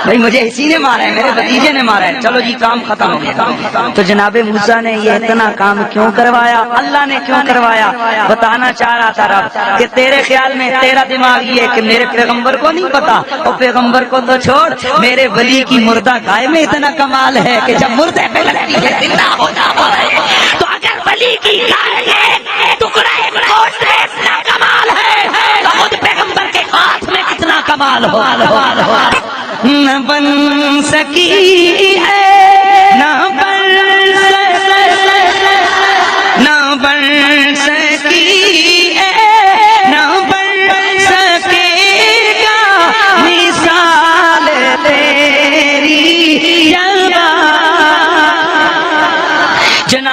بھائی، مجھے اسی نے مارا ہے، میرے بھتیجے نے مارا ہے. چلو جی کام ختم ہو گیا. تو جناب موسیٰ نے یہ اتنا کام کیوں کروایا؟ اللہ نے کیوں کروایا؟ بتانا چاہ رہا تھا رب کہ تیرے خیال میں تیرا دماغ یہ ہے کہ میرے پیغمبر کو نہیں پتا. اور پیغمبر کو تو چھوڑ، میرے ولی کی مردہ گائے میں اتنا کمال ہے کہ جب مردے پہ لگتی ہے زندہ ہو جاتا ہے. تو اگر ولی کی گائے میں ٹکڑا ایک گوشت میں اتنا کمال ہے تو خود پیغمبر کے ہاتھ میں کتنا کمال ہو. نہ بن سکی ہے نہ بن سکی ہے نہ بن سکی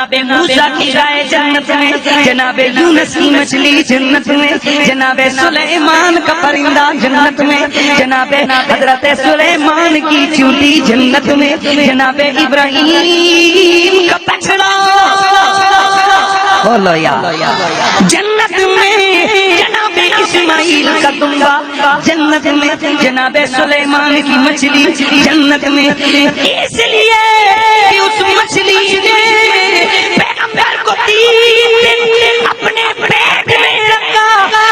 جناب موسیٰ کی گائے جنت میں، جناب یونس کی مچھلی جنت میں، جناب سلیمان کا پرندہ جنت میں، جناب حضرت سلیمان کی چونٹی جنت میں، جناب ابراہیم کا بچڑا بولو یا جنت میں، جناب اسماعیل کا دمبا جنت میں، جناب سلیمان کی مچھلی جنت میں، اس لیے کہ اس مچھلی نے پیغمبر کو 3 دن اپنے پیٹ میں رکھا،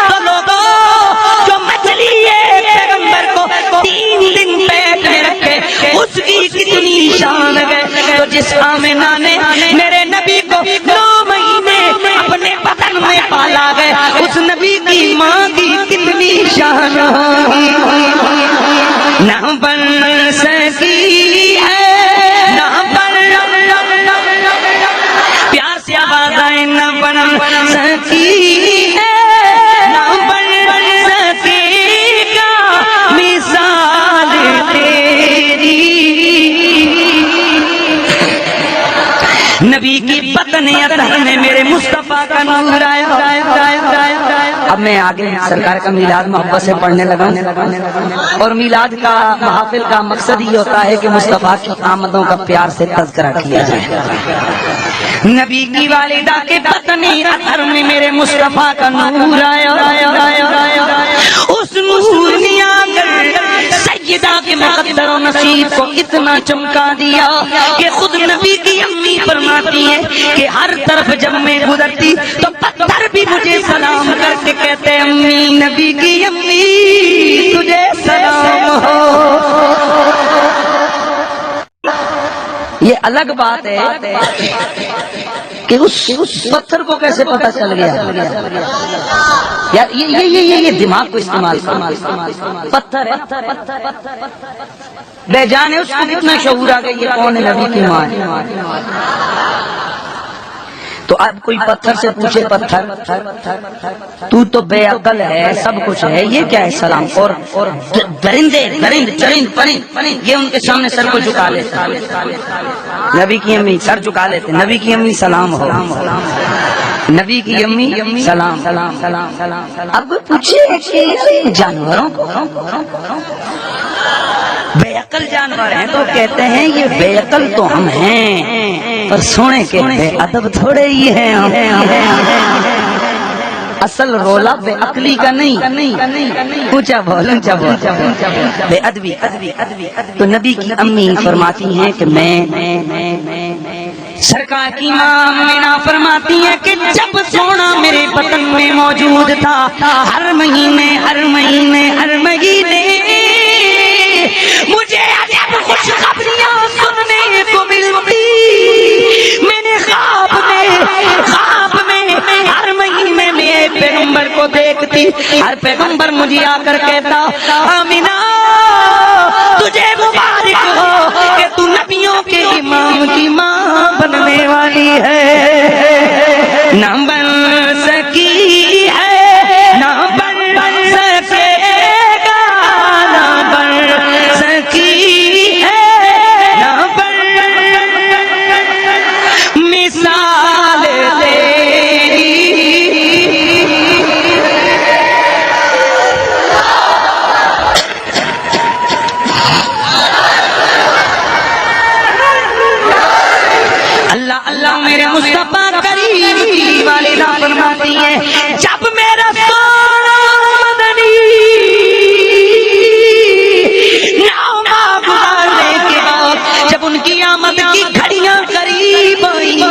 تو لوگوں جو مچھلی ہے پیغمبر کو 3 دن پیٹ میں رکھے اس کی کتنی شان ہے، تو جس آمنہ نے میرے نبی کو 9 مہینے اپنے بدن میں پالا گئے اس نبی کی ماں کی کتنی شان نہ بن سکی ہے، نہ بن پیار سے آواز آئے، نہ بن سکی ہے، نہ بن سکے گا مثال تیری، نبی کی بطن اطہر میں میرے مصطفیٰ کا نور آیا۔ اب میں آگے سرکار کا میلاد محبت سے پڑھنے لگا، اور میلاد کا محافل کا مقصد یہ ہوتا ہے کہ مصطفیٰ کی آمدوں کا پیار سے تذکرہ کیا جائے۔ نبی کی والدہ کے بطن اطہر میں میرے مصطفیٰ کا نور آیا، اس نور نے آ کر سیدہ کے مقدر و نصیب کو اتنا چمکا دیا کہ خود نبی کی امی فرماتی ہے کہ ہر طرف جب میں گزرتی تو پتھر بھی مجھے سلام کر کے کہتے امی، نبی کی امی تجھے سلام ہو۔ یہ الگ بات ہے کہ اس پتھر کو کیسے پتہ چل گیا، یار یہ دماغ کو استعمال کر، پتھر ہے بے جانے اس کو کتنا شعور آ گئی یہ کون ہے، نبی کی ماں ہے۔ تو اب کوئی پتھر سے پوچھے پتھر تو بے عقل ہے، سب کچھ ہے، یہ کیا ہے سلام؟ اور درندے چرند پرند یہ ان کے سامنے سر کو جھکا لیتے، نبی کی امی سر جھکا لیتے، نبی کی امی سلام ہو، نبی کی امی سلام۔ اب پوچھے کہ جانوروں کو بے عقل جانور ہیں تو کہتے ہیں یہ بے عقل تو ہم ہیں، پر سونے کے بے ادب تھوڑے ہی ہیں ہم۔ اصل رولا بے عقلی کا نہیں، اونچا بول بے ادبی۔ تو نبی کی امی فرماتی ہیں کہ میں سرکار کی ماں آمنہ فرماتی ہے کہ جب سونا میرے بطن میں موجود تھا، ہر مہینے مجھے عجب خوشخبریاں سننے کو ملتی، میں نے خواب میں ہر مہینے میں پیغمبر کو دیکھتی، ہر پیغمبر مجھے آ کر کہتا آمنہ تجھے مبارک ہو کہ تو نبیوں کے امام کی ماں بننے والی ہے، نہ بن سکی ہے، نہ بن سکے گا، نہ بن سکی ہے، نہ بن مثال تیری۔ اللہ میرے مصطفیٰ کریم کی والدہ فرماتی ہے جب میرا سونا مدنی نامہ گزارنے کے بعد جب ان کی آمد کی گھڑیاں قریب آئیں،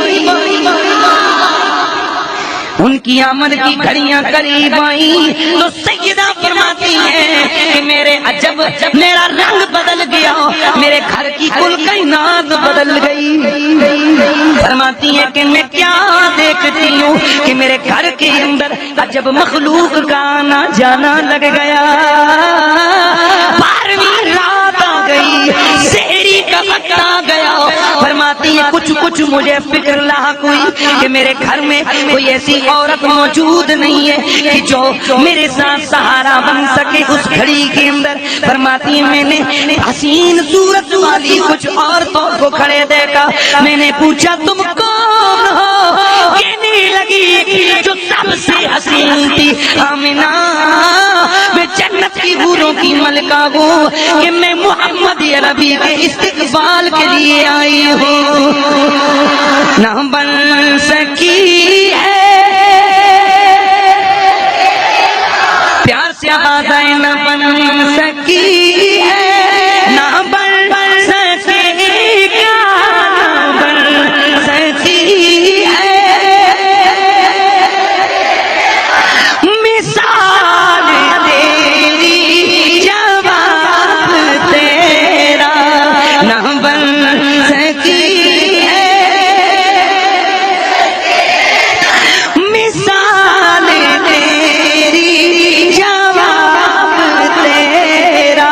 ان کی آمد کی گھڑیاں قریب آئیں تو سیدہ فرماتی ہیں کہ میرا رنگ بدل گیا، میرے گھر کی کل کائنات بدل گئی۔ فرماتی ہے کہ میں کیا دیکھتی ہوں کہ میرے گھر کے اندر عجب مخلوق کا آنا جانا لگ گیا، 12ویں رات آ گئی، سحری کا وقت آ گیا۔ فرماتی ہے کچھ مجھے فکر لاحق ہوئی کہ میرے گھر میں کوئی ایسی عورت موجود نہیں ہے کہ جو میرے ساتھ سہارا بن سکے اس گھڑی کے اندر۔ فرماتی ہے میں نے حسین صورت والی کچھ عورتوں کو کھڑے دیکھا، میں نے پوچھا تم کون ہو؟ سنتی آمنہ میں جنت کی حوروں کی ملکہ ہوں کہ میں محمد عربی کے استقبال کے لیے آئی ہوں نہ بن سکی ہے پیار سے آواز آئے نہ بن سکی ہے نہ بن سکے گا نہ بن سکی ہے مثال تیری جواب تیرا نہ بن سکی ہے مثال تیری جواب تیرا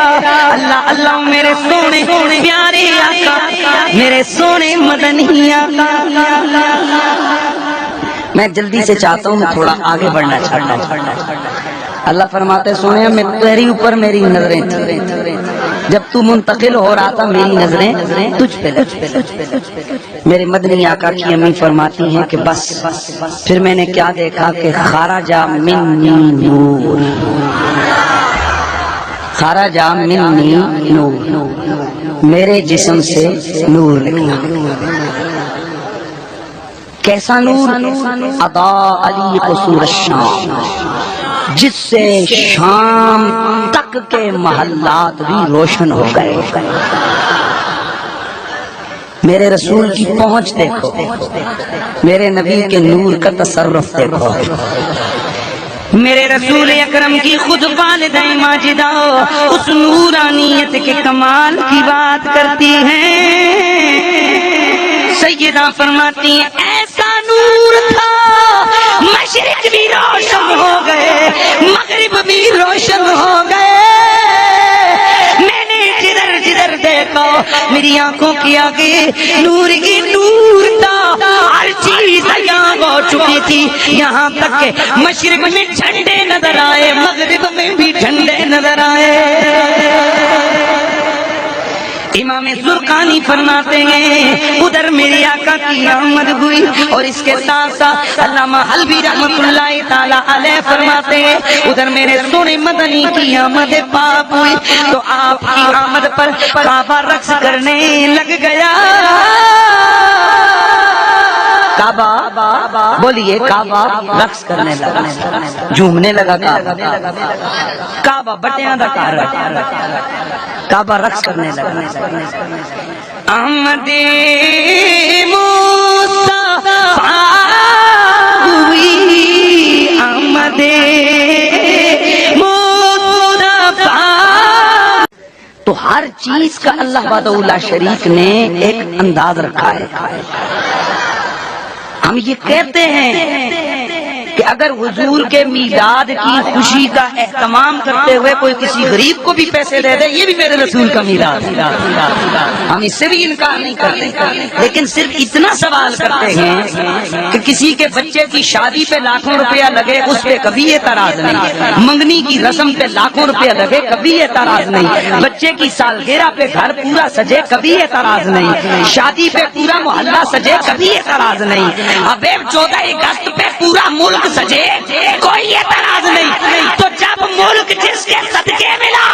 اللہ اللہ میرے سونے پیارے آقا میرے سونے مدنی آقا میں جلدی سے چاہتا ہوں میں تھوڑا آگے بڑھنا چاہتا ہوں اللہ فرماتے سونے میں تیری اوپر میری نظریں تھیں جب تو منتقل ہو رہا تھا میری نظریں تجھ پہ میرے مدنی آقا کی امی فرماتی ہیں کہ بس پھر میں نے کیا دیکھا کہ خرج منی نور خرج منی نور میرے جسم سے نور نکلا کیسا نور اضاء علی قصور الشام جس سے شام تک کے محلات بھی روشن ہو گئے میرے رسول کی پہنچ دیکھو میرے نبی کے نور کا تصرف دیکھو میرے رسول اکرم کی خود والدہ ماجدہ اس نورانیت کے کمال کی بات کرتی ہیں سیدہ فرماتی ہیں ایسا نور تھا مشرق بھی روشن ہو گئے مغرب بھی روشن ہو گئے میں نے جدھر جدھر دیکھا میری آنکھوں کی آگے نور کی نور تھا ہر چیز یہاں ہو چکی تھی یہاں تک کہ مشرق میں جھنڈے نظر آئے مغرب میں بھی جھنڈے نظر آئے امام زرقانی فرماتے ہیں ادھر میری آقا کی آمد ہوئی اور اس کے ساتھ ساتھ علامہ حلبی رحمت اللہ تعالی علیہ فرماتے ہیں ادھر میرے سونے مدنی کی آمد پاک ہوئی تو آپ کی آمد پر کعبہ رقص کرنے لگ گیا کعبہ بولیے کعبہ رقص کرنے لگا جھومنے لگا کعبہ بٹیاں دا کار کعبہ رقص کرنے لگا آمد مصطفیٰ ہوئی آمد مصطفیٰ تو ہر چیز کا اللہ وحدہ لا شریک نے ایک انداز رکھا ہے ہم یہ کہتے ہیں کہ اگر حضور کے میلاد کی خوشی کا اہتمام کرتے ہوئے کوئی کسی غریب کو بھی پیسے دے دے یہ بھی میرے رسول کا میلاد ہم اس سے بھی انکار نہیں کرتے لیکن صرف اتنا سوال کرتے ہیں کہ کسی کے بچے کی شادی پہ لاکھوں روپیہ لگے اس پہ کبھی اعتراض نہیں منگنی کی رسم پہ لاکھوں روپیہ لگے کبھی اعتراض نہیں بچے کی سالگرہ پہ گھر پورا سجے کبھی اعتراض نہیں شادی پہ پورا محلہ سجے کبھی اعتراض نہیں اب 14 اگست پہ پورا ملک سجے کوئی اعتراض نہیں تو جب ملک جس کے صدقے ملا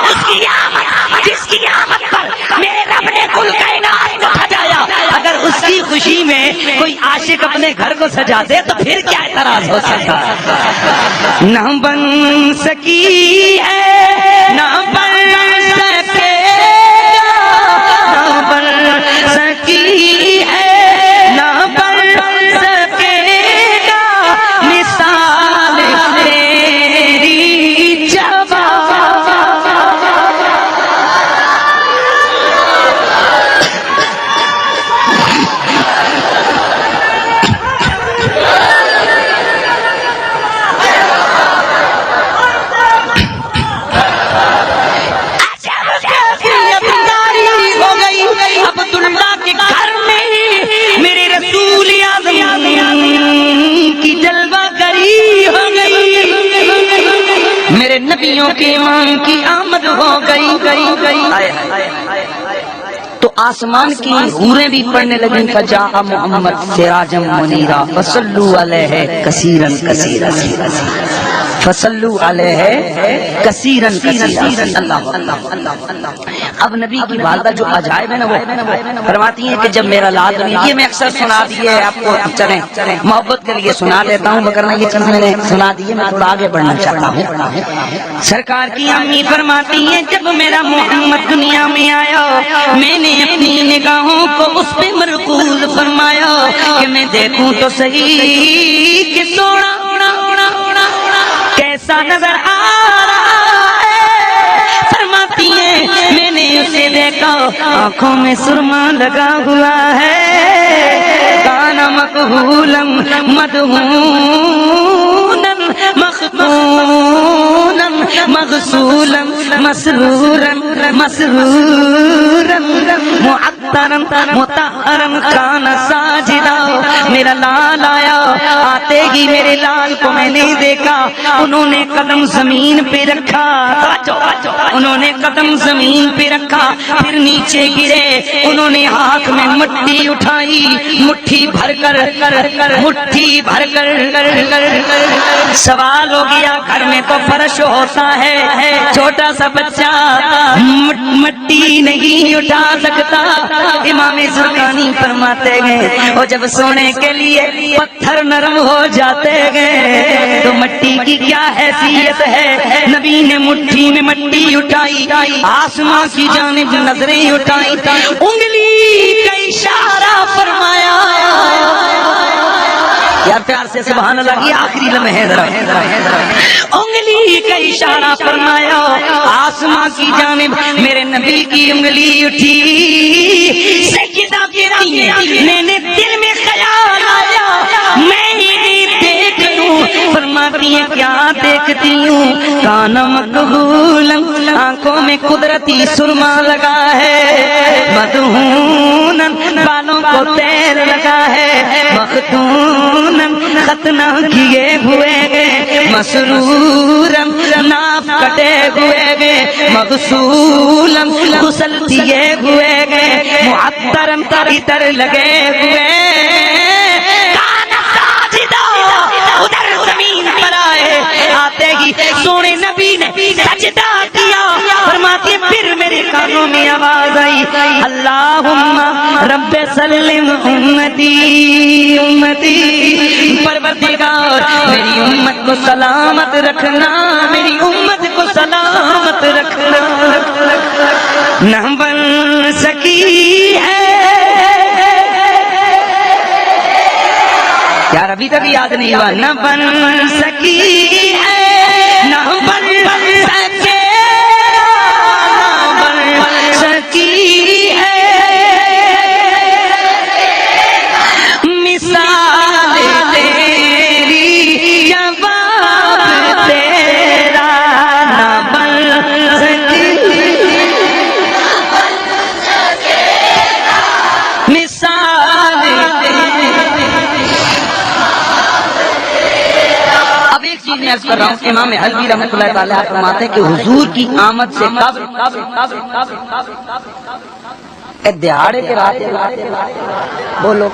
اس کی آمد جس کی آمد پر میرے رب نے کل کائنات کو سجایا اگر اس کی خوشی میں کوئی عاشق اپنے گھر کو سجا دے تو پھر کیا اعتراض ہو سکتا نہ بن سکی ہے نہ بن سکے نہ بن سکی ہے نبیوں کے امام کی آمد ہو گئی تو آسمان کی حوریں بھی پڑھنے لگیں فجاء محمد سراجا منیرا فصلوا علیہ کثیرا کثیرا فصلوا علیہ کثیرا کثیرا۔ اب نبی کی والدہ جو عجائب ہے نا وہ فرماتی ہیں کہ جب میرا لال یہ میں اکثر سنا دیے آپ کو، چلیں محبت کے لیے سنا دیتا ہوں، مگر یہ چیز میں نے سنا دی ہے، میں تھوڑا آگے بڑھنا چاہتا ہوں۔ سرکار کی امی فرماتی ہیں جب میرا محمد دنیا میں آیا میں نے اپنی نگاہوں کو اس پہ مرکوز فرمایا کہ میں دیکھوں تو صحیح کہ سونا کیسا نظر آ رہا ہے۔ فرماتی ہیں میں نے اسے دیکھا آنکھوں میں سرما لگا ہوا ہے، کانا مقبولا مدہونا مختونا مغسولا مسرورا مسرورا معطرا مطہرا کانا ساجدا۔ میرا لال آیا، آتے ہی میرے لال کو میں نے دیکھا، انہوں نے قدم زمین پہ رکھا، انہوں نے قدم زمین پہ رکھا، پھر نیچے گرے، انہوں نے ہاتھ میں مٹی اٹھائی، مٹھی بھر کر مٹھی بھر کر۔ سوال ہو گیا گھر میں تو فرش ہوتا ہے، چھوٹا سا بچہ مٹی نہیں اٹھا سکتا۔ امام زرقانی فرماتے گئے اور جب سونے کے لیے پتھر نرم ہو جاتے گئے تو مٹی کی کیا حیثیت ہے۔ نبی نے مٹھی میں مٹی اٹھائی، آسمان کی جانب نظریں اٹھائی، انگلی کا اشارہ فرمایا۔ یار پیار سے سبحان اللہ کی آخری لمحے ذرا، انگلی کا اشارہ فرمایا آسمان کی جانب، میرے نبی کی انگلی اٹھی، سجدہ کہتی ہے میں نے دل میں خیال آیا میں یہ دیکھ لوں۔ فرماتی ہیں کیا دیکھتی ہوں؟ کانا مقبولا، آنکھوں میں قدرتی سرما لگا ہے، مدہونا، بالوں کو تیل لگا ہے، مختونا، ختنہ کیے ہوئے گے، مسرورا، ناف کٹے ہوئے گے، مغسولا، غسل کیے ہوئے گے، معطرا، عطر لگے ہوئے، کانا ساجدا، ادھر زمین پر آئے، آتے ہی سونے نبی نے سجدہ کیا۔ فرماتی ہے پھر میرے کانوں میں آواز آئی، اللہم رب سلم امتی امتی، پروردگار میری امت کو سلامت رکھنا، میری امت کو سلامت رکھنا۔ نہ بن سکی ہے یار، ابھی تک یاد نہیں ہوا، نہ بن سکی ہے، نہ بن سکے، نہ بن سکی ہے مثال تیری، جواب تیرا نہ بن سکی مثال تیری۔ اب ایک چیز میں عرض کر رہا ہوں، امام حلوی رحمۃ اللہ تعالیٰ فرماتے ہیں کہ حضور کی آمد سے قبل دہاڑے کے رات بولو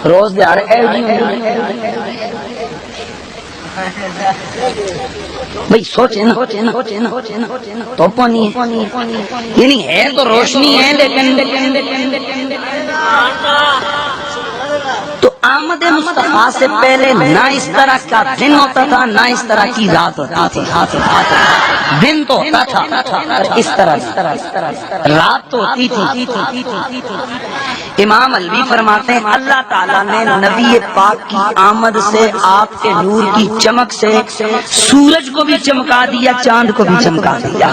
روز دہاڑے بھائی سوچے نا تو پانی ہے، یعنی ہے تو روشنی ہے لیکن تو آمد مصطفیٰ سے پہلے نہ اس طرح کا دن ہوتا تھا نہ اس طرح کی رات ہوتی تھی۔ دن تو ہوتا تھا اور اس طرح رات تو ہوتی تھی۔ امام علوی فرماتے ہیں اللہ تعالیٰ نے نبی پاک کی آمد سے، آپ کے نور کی چمک سے سورج کو بھی چمکا دیا، چاند کو بھی چمکا دیا۔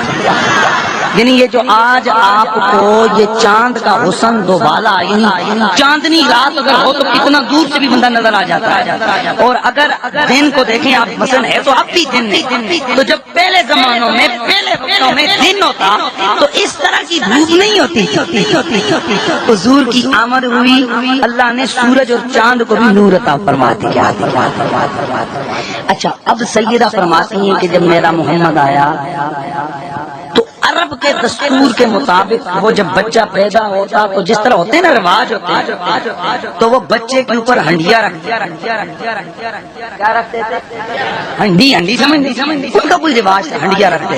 یعنی یہ جو آج آپ کو یہ چاند کا حسن دوبالا، یعنی چاندنی رات اگر ہو تو کتنا دور سے بھی بندہ نظر آ جاتا ہے، اور اگر دن کو دیکھیں آپ مثلا ہے تو اب بھی دن نہیں، تو جب پہلے زمانوں میں پہلے وقتوں میں دن ہوتا تو اس طرح کی دھوپ نہیں ہوتی۔ حضور کی آمد ہوئی، اللہ نے سورج اور چاند کو بھی نور عطا فرما دیا۔ اچھا اب سیدہ فرماتی ہیں کہ جب میرا محمد آیا تو عرب کے دستور کے مطابق وہ جب بچہ پیدا ہوتا تو جس طرح ہوتے ہیں نا رواج ہوتے ہیں، تو وہ بچے کے اوپر ہنڈیا رکھتے، کیا رکھتے تھے؟ ہنڈی سمجھ ان کا کوئی رواج تھا، ہنڈیا رکھتے۔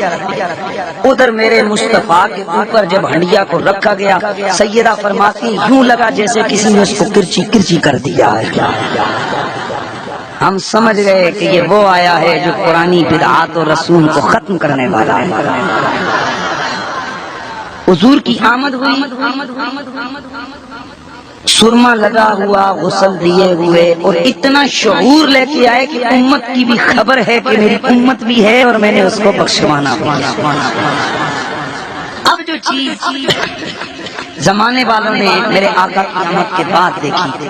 ادھر میرے مصطفیٰ کے اوپر جب ہنڈیا کو رکھا گیا، سیدہ فرماتی یوں لگا جیسے کسی نے اس کو کرچی کرچی کر دیا ہے۔ ہم سمجھ گئے کہ یہ وہ آیا ہے جو قرآنی بدعات اور رسول کو ختم کرنے والا ہے۔ حضور کی آمد ہوئی، سرما لگا ہوا، غسل دیے ہوئے، اور اتنا شعور لے کے آئے کہ امت کی بھی خبر ہے کہ میری امت بھی ہے اور میں نے اس کو بخشوانا ہے۔ اب جو چیز زمانے والوں نے میرے آقا کی آمد کے بعد دیکھی،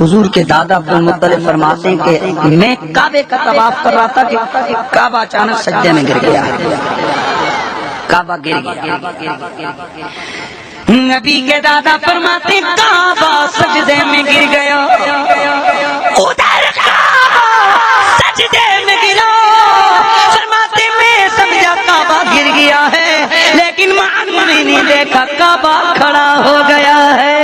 حضور کے دادا عبد المطلب فرماتے ہیں کہ میں کعبے کا طواف کر رہا تھا کہ کعبہ اچانک سجدے میں گر گیا، کعبہ گر گیا۔ نبی کے دادا فرماتے ہیں کعبہ سجدے میں گر گیا، ادھر کعبہ سجدے میں گرا، فرماتے میں سمجھا کعبہ گر گیا ہے، لیکن میں نے دیکھا کعبہ کھڑا ہو گیا ہے۔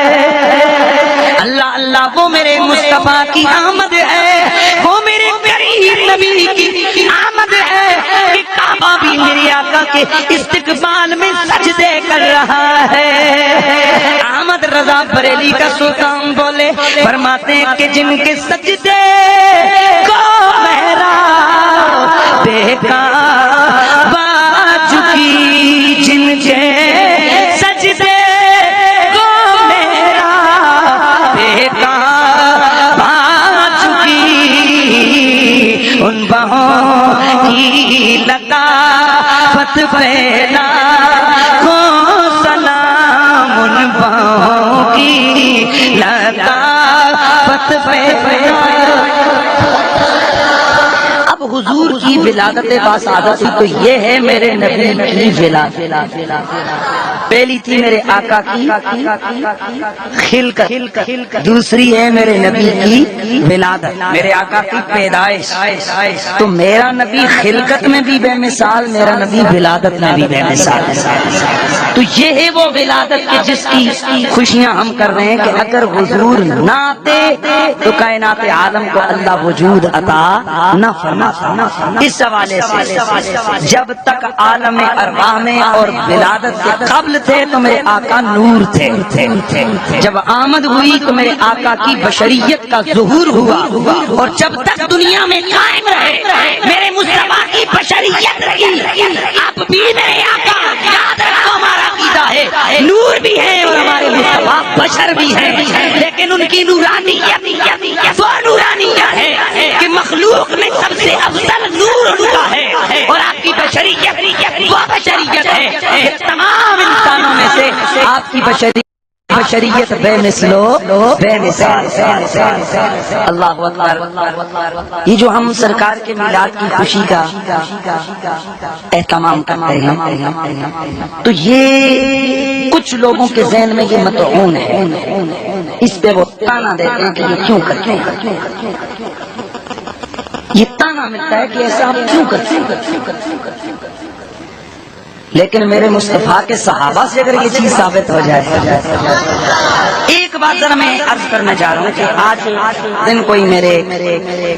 اللہ اللہ، وہ میرے مصطفیٰ کی آمد ہے، وہ میرے قریب نبی کی آمد ہے کہ کعبہ بھی میرے آقا کے استقبال میں سجدے کر رہا ہے۔ احمد رضا بریلی کا سلطان بولے، فرماتے ہیں کہ جن کے سجدے کو میرا بیکار چکی، جن کے سجدے کو میرا بیکار چکی، ان بہوں کی لطافت پہ لاکھوں سلام، ان بہوں کی لطافت پہ۔ اب حضور کی ولادت باسعادت تو یہ ہے میرے نبی کی ولادت، پہلی تھی میرے آقا کی خلقت، دوسری ہے میرے نبی کی ولادت، میرے آقا کی پیدائش۔ تو میرا نبی خلقت میں بھی بے مثال، میرا نبی ولادت میں بھی بے مثال۔ تو یہ ہے وہ ولادت کہ جس کی خوشیاں ہم کر رہے ہیں کہ اگر حضور نہ آتے تو کائنات عالم کو اللہ وجود عطا نہ فرماتا۔ اس حوالے سے جب تک عالم ارواح میں اور ولادت کے قبل تھے تو میرے آقا نور تھے، جب آمد ہوئی تو میرے آقا کی بشریت کا ظہور ہوا، اور جب تک دنیا میں قائم رہے میرے مصطفیٰ کی بشریت رہی۔ اب بھی میرے آقا، یاد رکھو ہمارا عقیدہ ہے، نور بھی ہے اور ہمارے مصطفیٰ بشر بھی ہیں، لیکن ان کی نورانیت وہ نورانیت ہے کہ مخلوق میں سب سے افضل نور ان کا ہے، اور آپ کی بشریت وہ بشریت ہے کہ تمام انسانوں میں سے آپ کی بشریت بے مثلو بے مثال۔ اللہ اکبر۔ یہ جو ہم سرکار کے میلاد کی خوشی کا اہتمام کرتے ہیں تو یہ کچھ لوگوں کے ذہن میں یہ مطعون ہے، اس پہ وہ تانا دیتے ہیں کہ یہ کیوں کرتے ہیں، یہ تانا ملتا ہے کہ ایسا آپ کیوں کرتے ہیں۔ لیکن میرے مصطفیٰ کے صحابہ سے اگر یہ چیز ثابت ہو جائے، ایک بات ذرا میں عرض کرنا چاہ رہا ہوں کہ آج دن کوئی میرے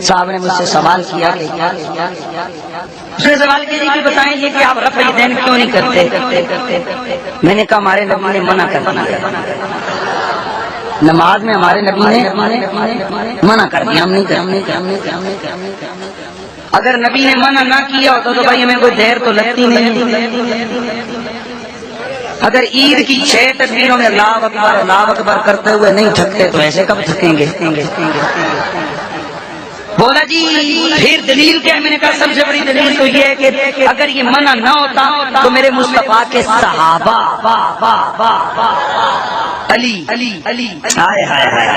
صاحب نے مجھ سے سوال کیا کہ اس نے سوال کیا کہ بتائیں یہ کہ آپ رفع دین کیوں نہیں کرتے؟ میں نے کہا ہمارے نبی نے منع کر دیا، نماز میں ہمارے نبی نے منع کر دیا، ہم نہیں کرتے۔ اگر نبی نے منع نہ کیا ہوتا تو بھائی ہمیں کوئی دیر تو لگتی نہیں۔ اگر عید کی 6 تکبیروں میں اللہ اکبر کرتے ہوئے نہیں تھکتے تو ایسے کب تھکیں گے؟ بولا جی پھر دلیل کیا؟ میں نے کہا سب سے بڑی دلیل تو یہ ہے کہ اگر یہ منع نہ ہوتا تو میرے مصطفیٰ کے صحابہ علی